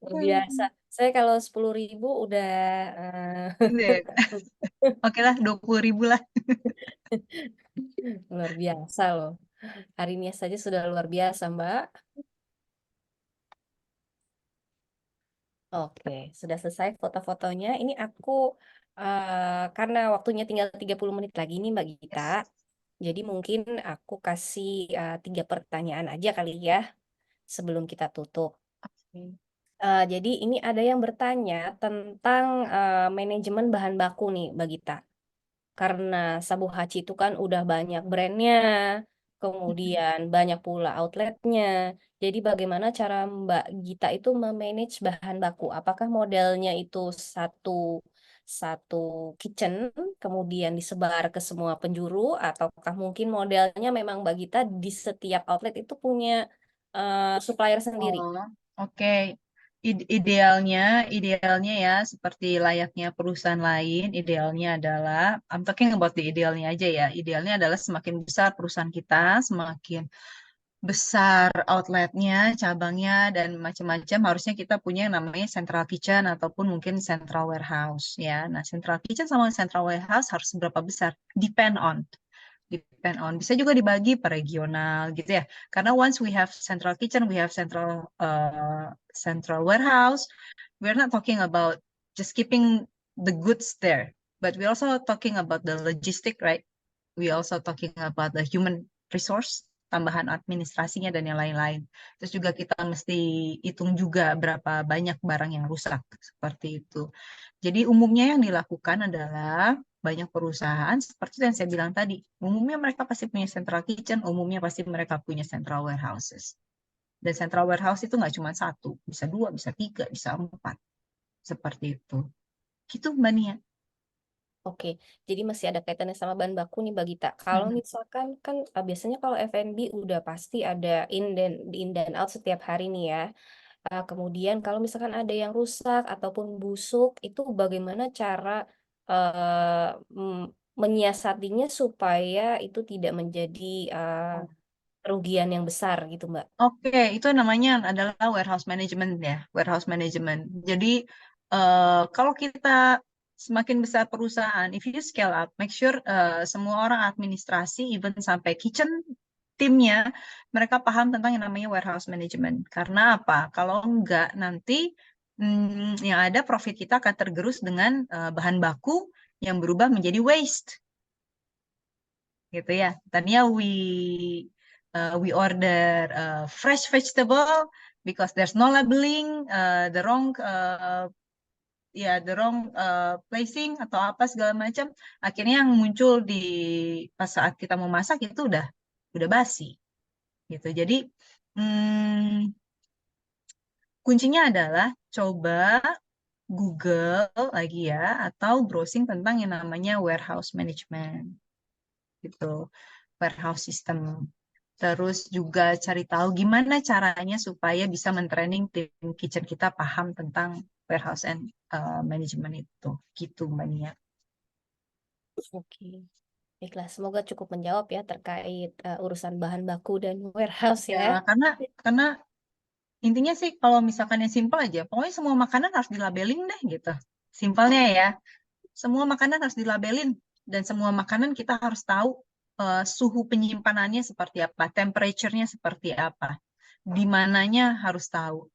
Luar biasa. Saya kalau 10.000 udah Iya. Oke lah, 20.000 lah. luar biasa loh. Hari ini saja sudah luar biasa, Mbak. Oke, sudah selesai foto-fotonya. Ini aku karena waktunya tinggal 30 menit lagi nih Mbak Gita. Jadi mungkin aku kasih 3 pertanyaan aja kali ya sebelum kita tutup. Jadi ini ada yang bertanya tentang manajemen bahan baku nih Mbak Gita. Karena Sabu Hachi itu kan udah banyak brandnya, kemudian banyak pula outletnya. Jadi bagaimana cara Mbak Gita itu memanage bahan baku? Apakah modelnya itu satu satu kitchen, kemudian disebar ke semua penjuru, ataukah mungkin modelnya memang Mbak Gita di setiap outlet itu punya supplier sendiri? Oh, oke. Idealnya ya seperti layaknya perusahaan lain, idealnya adalah, I'm talking about the idealnya aja ya. Idealnya adalah semakin besar perusahaan kita, semakin besar outletnya, cabangnya, dan macam-macam, harusnya kita punya yang namanya central kitchen ataupun mungkin central warehouse ya. Nah, central kitchen sama central warehouse harus berapa besar? Depend on. Bisa juga dibagi per regional gitu ya. Karena once we have central kitchen, we have central warehouse, we're not talking about just keeping the goods there, but we also talking about the logistic, right? We also talking about the human resource, tambahan administrasinya dan yang lain-lain. Terus juga kita mesti hitung juga berapa banyak barang yang rusak seperti itu. Jadi umumnya yang dilakukan adalah banyak perusahaan seperti yang saya bilang tadi, umumnya mereka pasti punya central kitchen, umumnya pasti mereka punya central warehouses. Dan central warehouse itu nggak cuma satu, bisa 2, bisa 3, bisa 4. Seperti itu. Gitu Mbak Nia. Oke, jadi masih ada kaitannya sama bahan baku nih Mbak Gita. Kalau misalkan kan biasanya kalau F&B udah pasti ada in dan out setiap hari nih ya. Kemudian kalau misalkan ada yang rusak ataupun busuk, itu bagaimana cara menyiasatinya supaya itu tidak menjadi kerugian yang besar gitu Mbak. Oke, itu namanya adalah warehouse management ya, warehouse management. Jadi kalau kita semakin besar perusahaan, if you scale up, make sure semua orang administrasi, even sampai kitchen timnya, mereka paham tentang yang namanya warehouse management. Karena apa? Kalau enggak, nanti yang ada profit kita akan tergerus dengan bahan baku yang berubah menjadi waste. Gitu ya. Tadinya we order fresh vegetable because there's no labeling, the wrong ya the wrong placing atau apa segala macam, akhirnya yang muncul di pas saat kita mau masak itu udah basi gitu. Jadi kuncinya adalah coba Google lagi ya, atau browsing tentang yang namanya warehouse management gitu, warehouse system. Terus juga cari tahu gimana caranya supaya bisa mentraining tim kitchen kita paham tentang warehouse and management itu, gitu Mbak Nia. Oke. Baiklah, semoga cukup menjawab ya terkait urusan bahan baku dan warehouse Ya, ya. karena intinya sih kalau misalkan yang simpel aja, pokoknya semua makanan harus dilabelin deh gitu. Simpelnya ya, semua makanan harus dilabelin dan semua makanan kita harus tahu suhu penyimpanannya seperti apa, temperature-nya seperti apa, di mananya harus tahu.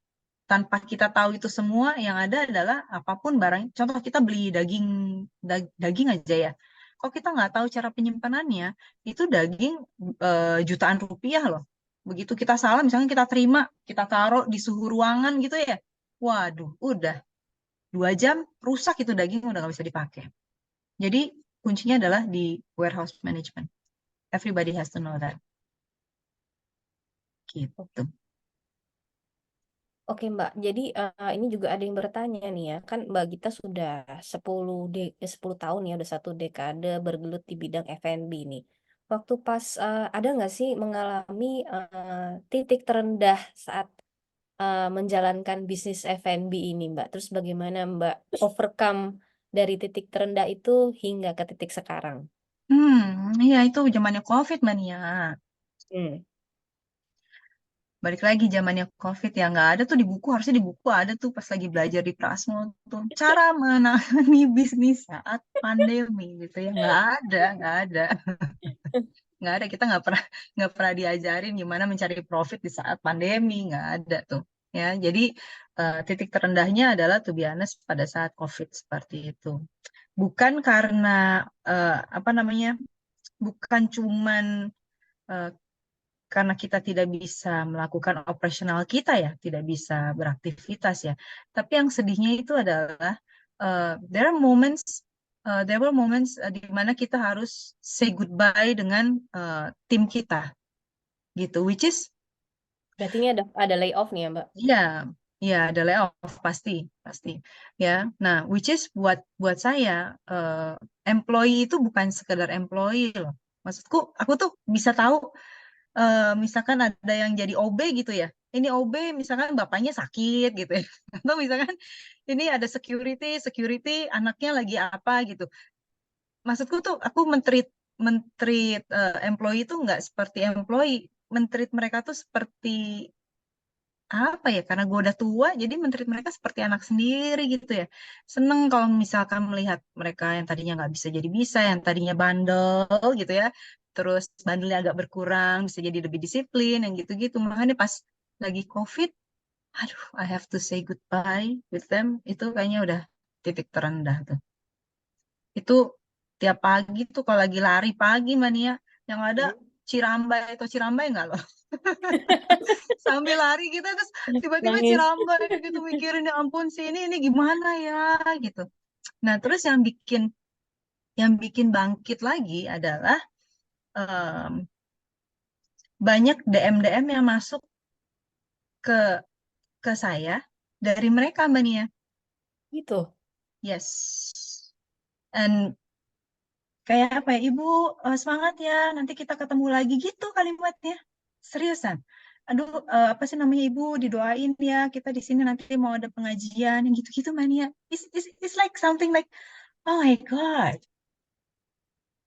Tanpa kita tahu itu semua, yang ada adalah apapun barang. Contoh kita beli daging aja ya. Kalau kita nggak tahu cara penyimpanannya, itu daging jutaan rupiah loh. Begitu kita salah, misalnya kita terima, kita taruh di suhu ruangan gitu ya. Waduh, udah 2 jam rusak itu daging udah nggak bisa dipakai. Jadi kuncinya adalah di warehouse management. Everybody has to know that. Gitu. Oke Mbak, jadi ini juga ada yang bertanya nih ya, kan Mbak Gita sudah 10 tahun ya, udah 1 dekade bergelut di bidang F&B nih. Waktu pas ada nggak sih mengalami titik terendah saat menjalankan bisnis F&B ini Mbak? Terus bagaimana Mbak overcome dari titik terendah itu hingga ke titik sekarang? Iya itu zamannya COVID mania. Balik lagi zamannya COVID ya nggak ada tuh di buku, harusnya di buku ada tuh pas lagi belajar di Prasmo tuh cara menangani bisnis saat pandemi gitu ya, nggak ada nggak ada, kita nggak pernah diajarin gimana mencari profit di saat pandemi, nggak ada tuh ya. Jadi titik terendahnya adalah to be honest pada saat COVID seperti itu, bukan karena apa namanya, bukan cuman eh, karena kita tidak bisa melakukan operasional kita ya, tidak bisa beraktivitas ya. Tapi yang sedihnya itu adalah there were moments di mana kita harus say goodbye dengan tim kita gitu, which is Berarti ini ada layoff nih ya Mbak? ya, ya ada layoff pasti, ya. Nah, which is buat saya employee itu bukan sekedar employee loh. Maksudku, aku tuh bisa tahu misalkan ada yang jadi OB gitu ya. Ini OB misalkan bapaknya sakit gitu ya. Atau misalkan ini ada security anaknya lagi apa gitu. Maksudku tuh aku mentreat employee itu nggak seperti employee, mentreat mereka tuh seperti apa ya, karena gue udah tua jadi menteri mereka seperti anak sendiri gitu ya. Seneng kalau misalkan melihat mereka yang tadinya nggak bisa jadi bisa, yang tadinya bandel gitu ya, terus bandelnya agak berkurang, bisa jadi lebih disiplin yang gitu-gitu. Makanya pas lagi COVID, aduh, I have to say goodbye with them, itu kayaknya udah titik terendah tuh. Itu tiap pagi tuh kalau lagi lari pagi mania, yang ada Cirambai atau Cirambai nggak loh? Sambil lari gitu terus tiba-tiba Nangis. Cirambai gitu, mikirin ya ampun sih ini gimana ya gitu. Nah terus yang bikin bangkit lagi adalah banyak DM yang masuk ke saya dari mereka Mbak Nia. Gitu. Yes. And kayak apa ya, Ibu semangat ya, nanti kita ketemu lagi gitu kalimatnya. Seriusan. Aduh, apa sih namanya, Ibu didoain ya, kita di sini nanti mau ada pengajian yang gitu-gitu mania. It's like something like, oh my God.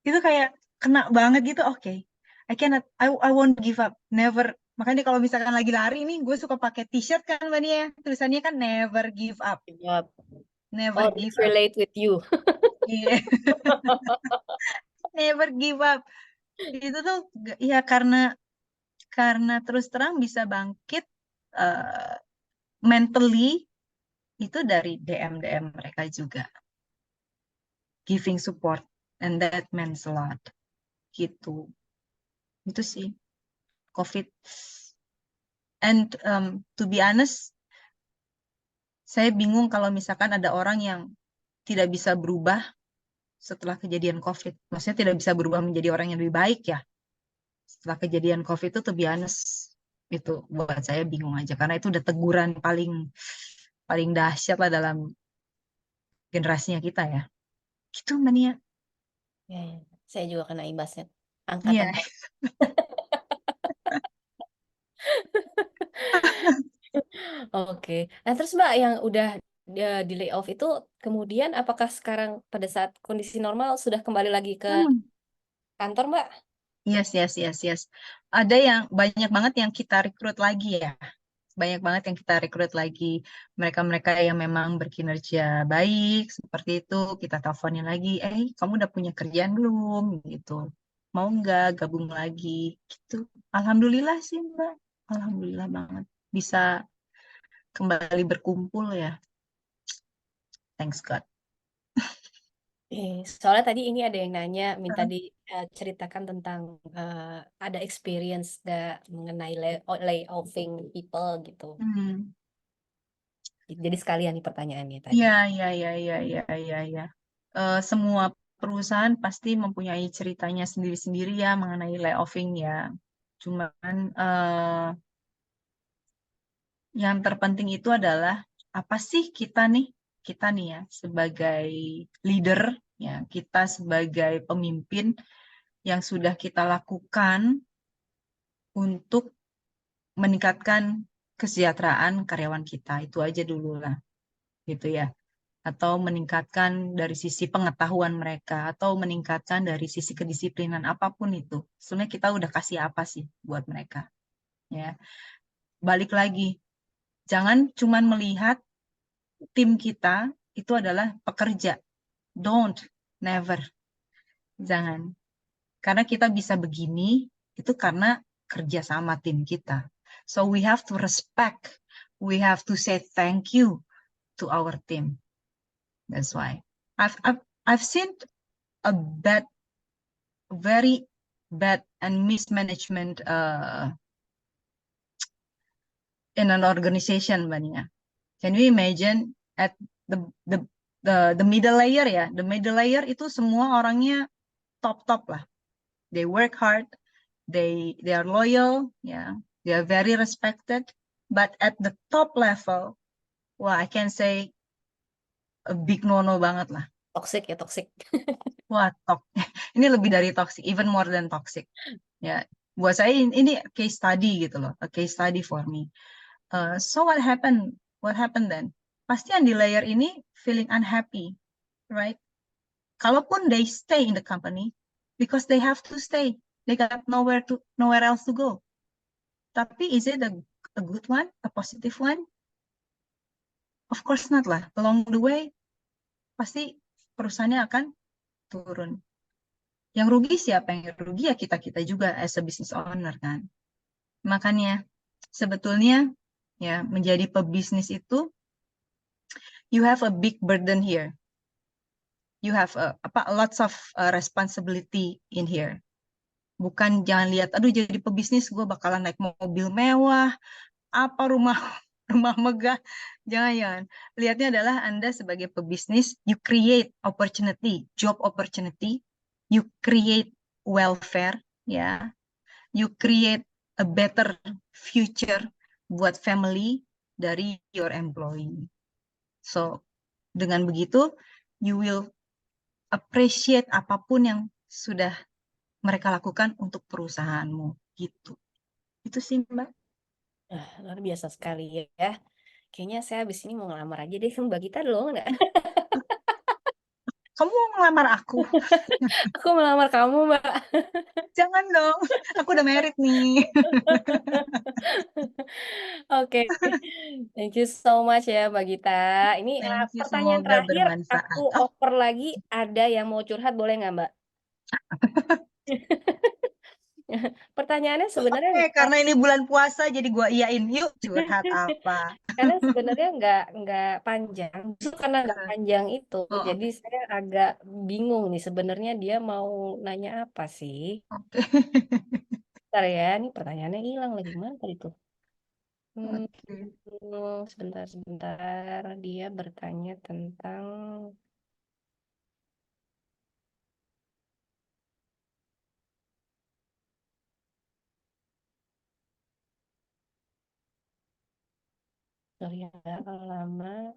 Itu kayak kena banget gitu. Oke. I won't give up. Never. Makanya kalau misalkan lagi lari nih, gue suka pakai t-shirt kan Mbak Nia. Tulisannya kan never give up. Yap. Never give up. Relate with you. Iya. Never give up. Itu tuh ya karena terus terang bisa bangkit mentally itu dari DM mereka juga, giving support, and that means a lot gitu. Itu sih COVID. And to be honest, Saya bingung kalau misalkan ada orang yang tidak bisa berubah setelah kejadian COVID. Maksudnya tidak bisa berubah menjadi orang yang lebih baik ya. Setelah kejadian COVID itu, to be honest, itu buat saya bingung aja. Karena itu udah teguran paling paling dahsyat lah dalam generasinya kita ya. Gitu Mbak Nia. Ya, ya. Saya juga kena imbasnya. Iya. Angkatan. Oke. Nah, terus Mbak yang udah di layoff itu kemudian apakah sekarang pada saat kondisi normal sudah kembali lagi ke kantor, Mbak? Yes, yes, yes, yes. Ada yang banyak banget yang kita rekrut lagi ya. Banyak banget yang kita rekrut lagi. Mereka-mereka yang memang berkinerja baik, seperti itu, kita teleponin lagi. Kamu udah punya kerjaan belum? Gitu. Mau nggak gabung lagi? Gitu. Alhamdulillah sih, Mbak. Alhamdulillah banget. Bisa kembali berkumpul ya. Thanks God. Soalnya tadi ini ada yang nanya, minta diceritakan tentang ada experience mengenai layoffing people gitu. Jadi sekalian nih pertanyaannya tadi. Iya, iya, iya, iya, iya, iya, iya. Semua perusahaan pasti mempunyai ceritanya sendiri-sendiri ya mengenai layoffing ya. Cuman yang terpenting itu adalah apa sih kita nih ya sebagai leader ya, kita sebagai pemimpin yang sudah kita lakukan untuk meningkatkan kesejahteraan karyawan kita. Itu aja dulu lah, gitu ya. Atau meningkatkan dari sisi pengetahuan mereka, atau meningkatkan dari sisi kedisiplinan, apapun itu. Sebenarnya kita udah kasih apa sih buat mereka, ya. Balik lagi, jangan cuman melihat tim kita itu adalah pekerja. Don't, never. Jangan. Karena kita bisa begini, itu karena kerja sama tim kita. So we have to respect, we have to say thank you to our team. That's why I've seen a very bad and mismanagement in an organization, Mbak Nia. Can you imagine at the middle layer ya? The middle layer itu semua orangnya top lah. They work hard, they are loyal, ya, they are very respected. But at the top level, wah, I can say a big no-no banget lah. Toxic ya, toxic. Wah, ini lebih dari toxic, even more than toxic. Ya, buat saya ini case study gitu loh, a case study for me. So what happened? What happened then? Pasti yang di layer ini feeling unhappy, right? Kalaupun they stay in the company, because they have to stay, they got nowhere else to go. Tapi is it a good one, a positive one? Of course not lah. Along the way, pasti perusahaannya akan turun. Yang rugi siapa? Yang rugi ya kita juga as a business owner kan. Makanya sebetulnya ya menjadi pebisnis itu you have a big burden here. You have lots of responsibility in here. Bukan jangan lihat, aduh jadi pebisnis gue bakalan naik mobil mewah, apa rumah megah. Jangan. Lihatnya adalah Anda sebagai pebisnis, you create opportunity, job opportunity, you create welfare, ya, you create a better future buat family dari your employee. So dengan begitu, you will appreciate apapun yang sudah mereka lakukan untuk perusahaanmu, gitu. Itu sih Mbak. Luar biasa sekali ya. Kayaknya saya habis ini mau ngelamar aja deh, Mbak Gita dulu nggak? Kamu mau ngelamar aku? Aku melamar kamu, Mbak. Jangan dong, aku udah married nih. Oke, thank you so much ya Mbak Gita. Ini Thank you, pertanyaan semoga terakhir, bermanfaat. aku offer lagi, ada yang mau curhat boleh nggak Mbak? Pertanyaannya sebenarnya karena ini bulan puasa jadi gua iyain, yuk curhat apa. Karena sebenarnya nggak panjang, justru karena nggak panjang itu, jadi saya agak bingung nih sebenarnya dia mau nanya apa sih. Bentar ya, ini pertanyaannya hilang lagi, mana tadi tuh? Hmm, Oke. sebentar. Dia bertanya tentang sorry ya, lama.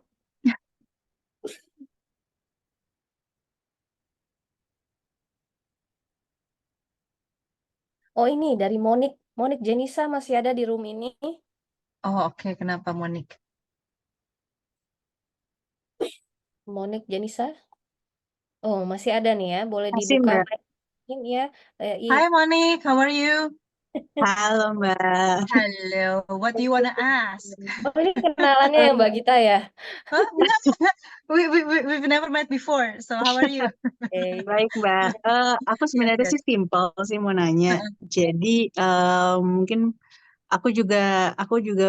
Oh ini dari Monik. Monik Jenisa masih ada di room ini. Oh, oke. Kenapa, Monik? Monik Jenisa. Oh masih ada nih ya. Boleh Masih dibuka Mbak. mic ya. Hi, Monik. How are you? Halo Mbak. Hello. What do you wanna ask? Oh ini kenalannya yang Mbak Gita ya. Huh? We've never met before. So how are you? Oke. Baik Mbak. Aku Yes, sebenarnya yes. sih simple sih mau nanya. Jadi mungkin aku juga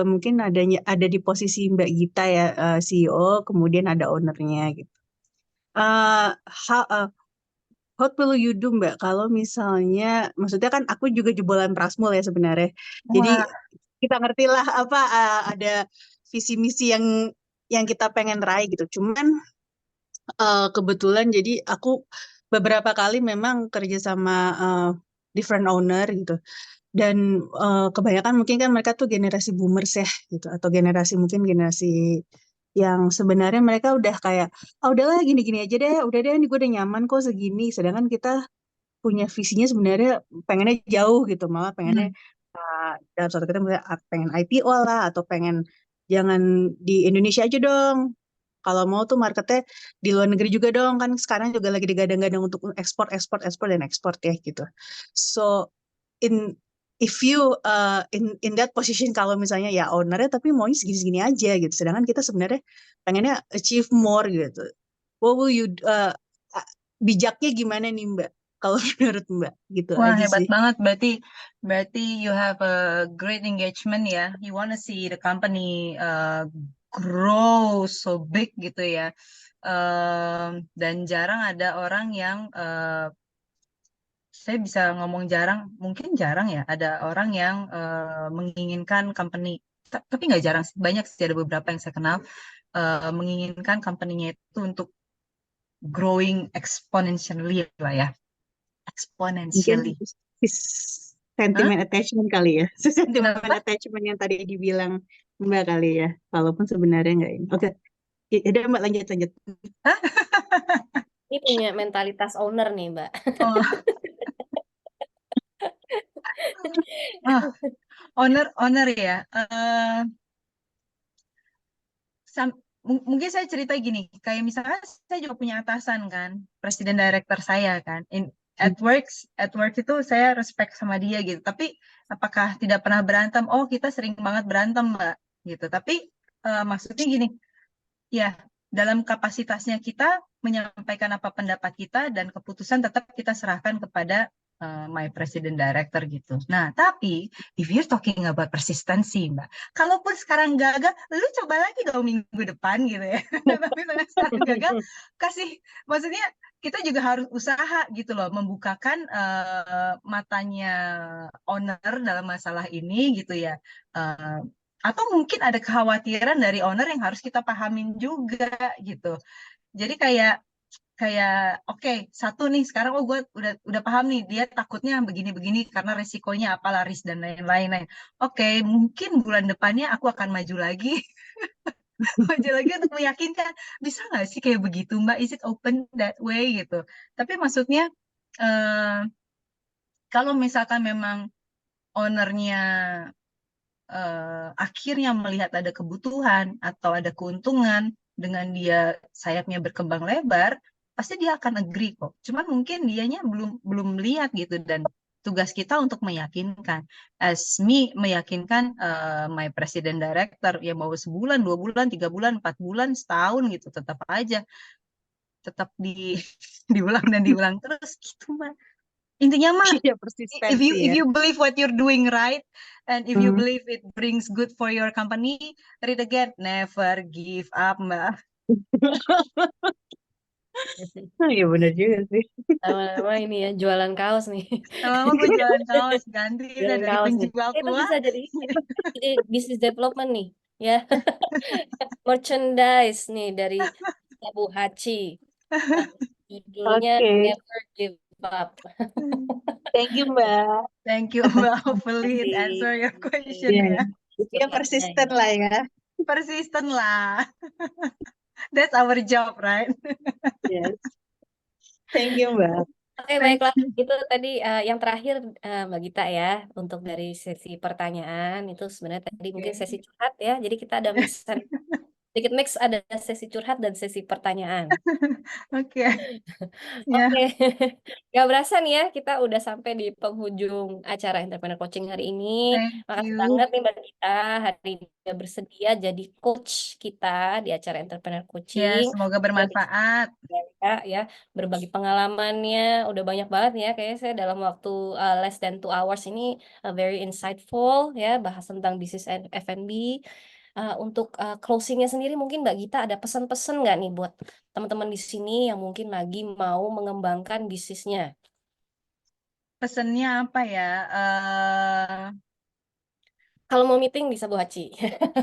mungkin ada di posisi Mbak Gita ya, CEO, kemudian ada ownernya gitu. Eh, how, eh, what will you do Mbak kalau misalnya, maksudnya kan aku juga jebolan Prasmul ya sebenarnya. Jadi Wah, kita ngerti lah apa ada visi misi yang kita pengen raih gitu. Cuman kebetulan jadi aku beberapa kali memang kerja sama different owner gitu. Dan kebanyakan mungkin kan mereka tuh generasi boomers ya gitu, atau mungkin generasi yang sebenarnya mereka udah kayak, ah udahlah gini-gini aja deh, udah deh, ini gue udah nyaman kok segini. Sedangkan kita punya visinya sebenarnya pengennya jauh gitu, malah pengennya dalam suatu ketika misalnya pengen IPO lah, atau pengen jangan di Indonesia aja dong. Kalau mau tuh marketnya di luar negeri juga dong, kan sekarang juga lagi digadang-gadang untuk ekspor, ekspor, ekspor dan ekspor ya gitu. So in if you in that position, kalau misalnya ya ownernya tapi maunya segini-segini aja gitu, sedangkan kita sebenarnya pengennya achieve more gitu. What will you bijaknya gimana nih Mbak? Kalau menurut Mbak gitu wah, aja hebat sih. banget. Berarti you have a great engagement ya. You wanna see the company grow so big gitu ya. Dan jarang ada orang yang saya bisa ngomong jarang, mungkin jarang ya, ada orang yang menginginkan company, tapi nggak jarang sih, banyak sih, ada beberapa yang saya kenal menginginkan company-nya itu untuk growing exponentially lah ya, Mungkin exponentially. Hah? sentimen attachment kali ya. Sentimen Kenapa? attachment yang tadi dibilang Mbak kali ya. Walaupun sebenarnya enggak ini. Oke. Udah Mbak, lanjut. Hah? Ini punya mentalitas owner nih Mbak. Oh, ah, owner ya. Mungkin saya cerita gini, kayak misalkan saya juga punya atasan kan, presiden director saya kan. At work itu saya respect sama dia gitu. Tapi apakah tidak pernah berantem? Oh, kita sering banget berantem, Mbak, gitu. Tapi maksudnya gini, ya dalam kapasitasnya kita menyampaikan apa pendapat kita, dan keputusan tetap kita serahkan kepada my president director gitu. Nah, tapi if you're talking about persistency, Mbak, kalaupun sekarang gagal, lu coba lagi dong minggu depan gitu ya. Tapi sekarang gagal, maksudnya kita juga harus usaha gitu loh, membukakan matanya owner dalam masalah ini gitu ya. Atau mungkin ada kekhawatiran dari owner yang harus kita pahamin juga gitu. Jadi kayak oke, satu nih sekarang, oh gue udah paham nih, dia takutnya begini-begini karena resikonya apa, laris dan lain-lain. Oke, mungkin bulan depannya aku akan maju lagi. Maju lagi untuk meyakinkan, bisa nggak sih kayak begitu Mbak, is it open that way gitu. Tapi maksudnya kalau misalkan memang ownernya akhirnya melihat ada kebutuhan atau ada keuntungan dengan dia sayapnya berkembang lebar, pasti dia akan agree kok. Cuman mungkin dianya belum melihat gitu, dan tugas kita untuk meyakinkan. As me meyakinkan my president director, ya mau sebulan, 2 bulan, 3 bulan, 4 bulan, setahun gitu, tetap aja tetap diulang dan diulang terus gitu Mbak. Intinya mah, Iya, if persistensi ya. you believe what you're doing right, and if you believe it brings good for your company, read again, never give up Mbak. Oh, iya benar juga sih. Lama-lama ini ya jualan kaos nih. Lama-lama gue jualan kaos, ganti deh Jualan dari kaos nih. penjual Itu kuah. bisa jadi bisnis development nih, ya. Merchandise nih dari Sabu Hachi. Nah, judulnya Oke, Never Give Up. thank you Mbak. Thank you, Mbak. Hopefully it Kasih. answer your question Iya, ya. dia persisten lah ya. Persisten lah. That's our job, right? Yes, thank you Mbak. Oke, Thank baiklah. you. Itu tadi yang terakhir Mbak Gita ya, untuk dari sesi pertanyaan itu sebenarnya tadi mungkin Oke. sesi curhat ya. Jadi kita ada mixan, sedikit mix ada sesi curhat dan sesi pertanyaan. Oke. Ya. Oke, nggak berasa nih ya, kita udah sampai di penghujung acara Entrepreneur Coaching hari ini. Thank Makasih you. banget nih Mbak Gita, hari ini udah bersedia jadi coach kita di acara Entrepreneur Ya, Coaching. semoga Udah bermanfaat. bisa ya, berbagi pengalamannya, udah banyak banget ya, kayaknya saya dalam waktu less than 2 hours ini very insightful ya, bahas tentang bisnis F&B. Untuk closingnya sendiri mungkin Mbak Gita ada pesan-pesan nggak nih buat teman-teman di sini yang mungkin lagi mau mengembangkan bisnisnya? Pesennya apa ya? Kalau mau meeting di Sabu Hachi.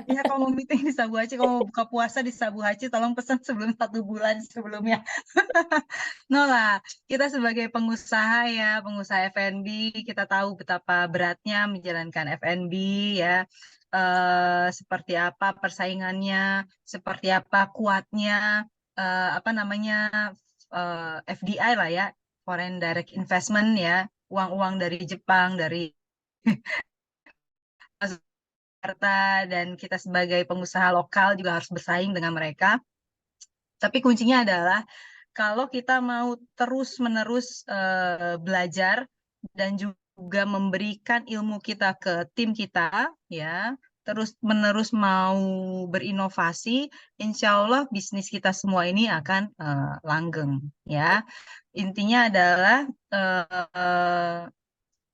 Ya kalau mau meeting di Sabu Hachi, kalau mau buka puasa di Sabu Hachi, tolong pesan sebelum 1 bulan sebelumnya. No lah, kita sebagai pengusaha ya, pengusaha F&B, kita tahu betapa beratnya menjalankan F&B ya. Seperti apa persaingannya, seperti apa kuatnya, apa namanya, FDI lah ya, Foreign Direct Investment ya, uang-uang dari Jepang, dari Jakarta, dan kita sebagai pengusaha lokal juga harus bersaing dengan mereka. Tapi kuncinya adalah kalau kita mau terus-menerus belajar dan juga memberikan ilmu kita ke tim kita, ya, terus-menerus mau berinovasi, insya Allah bisnis kita semua ini akan langgeng, ya. Intinya adalah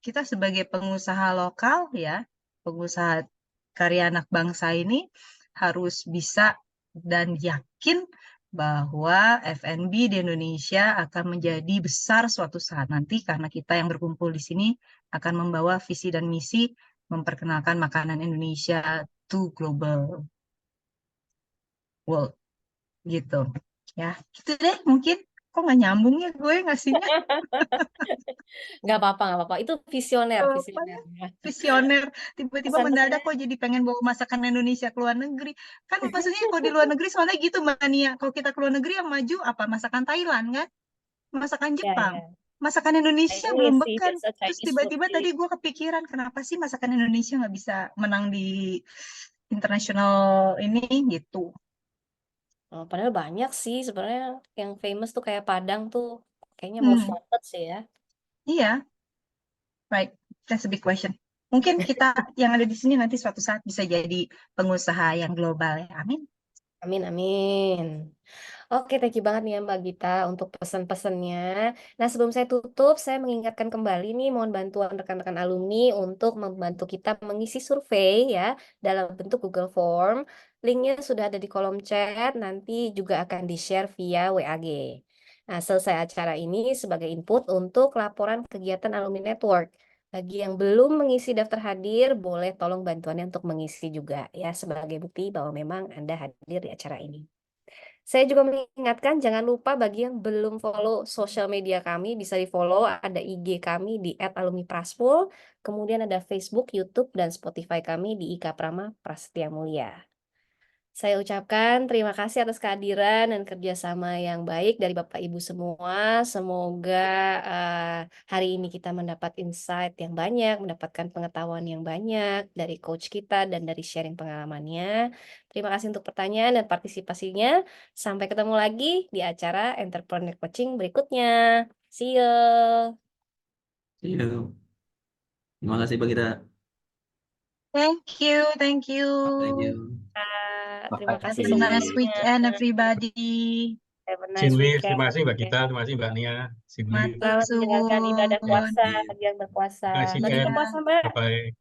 kita sebagai pengusaha lokal, ya, pengusaha karya anak bangsa ini harus bisa dan yakin bahwa F&B di Indonesia akan menjadi besar suatu saat nanti karena kita yang berkumpul di sini akan membawa visi dan misi memperkenalkan makanan Indonesia to global world gitu. Ya, gitu deh mungkin. Kok nggak nyambung ya gue ngasihnya? Nggak apa-apa. Itu visioner, Apa visioner ya? ya. Visioner, tiba-tiba mendadak Pesan-pesannya kok jadi pengen bawa masakan Indonesia ke luar negeri. Kan maksudnya kalau di luar negeri soalnya gitu Mbak Nia. Kalau kita ke luar negeri yang maju apa? Masakan Thailand kan? Masakan ya Jepang. ya. Masakan Indonesia Ini belum sih bekan. biasa Terus Chinese food tiba-tiba sih. tadi gue kepikiran kenapa sih masakan Indonesia nggak bisa menang di internasional ini gitu. Oh, padahal banyak sih sebenarnya yang famous tuh kayak Padang tuh kayaknya most Hmm, wanted sih ya. iya, right. That's a big question. Mungkin kita yang ada di sini nanti suatu saat bisa jadi pengusaha yang global ya. Amin. Amin, amin. Oke, thank you banget nih ya Mbak Gita untuk pesan-pesannya. Nah, sebelum saya tutup, saya mengingatkan kembali nih, mohon bantuan rekan-rekan alumni untuk membantu kita mengisi survei ya dalam bentuk Google Form. Linknya sudah ada di kolom chat, nanti juga akan di-share via WAG. Nah, selesai acara ini sebagai input untuk laporan kegiatan alumni network. Bagi yang belum mengisi daftar hadir, boleh tolong bantuannya untuk mengisi juga ya sebagai bukti bahwa memang Anda hadir di acara ini. Saya juga mengingatkan jangan lupa bagi yang belum follow sosial media kami bisa di-follow, ada IG kami di @alumnipraspul, kemudian ada Facebook, YouTube, dan Spotify kami di Ika Prama Prasetya Mulia. Saya ucapkan terima kasih atas kehadiran dan kerjasama yang baik dari Bapak Ibu semua. Semoga hari ini kita mendapat insight yang banyak, mendapatkan pengetahuan yang banyak dari coach kita dan dari sharing pengalamannya. Terima kasih untuk pertanyaan dan partisipasinya. Sampai ketemu lagi di acara Entrepreneur Coaching berikutnya. See you. Iya. Terima kasih Bang Gita. Thank you, thank you. Thank you. Terima kasih Have a nice semuanya. weekend, everybody. Have a nice Cindy, weekend. terima kasih Mbak Gita, terima kasih Mbak Nia, Cindy. Matur Selamat menjalankan ibadah suwun. puasa bagi yang berpuasa. Terima kasih, Mbak Gita Ken. puasa, Mbak? Bye-bye.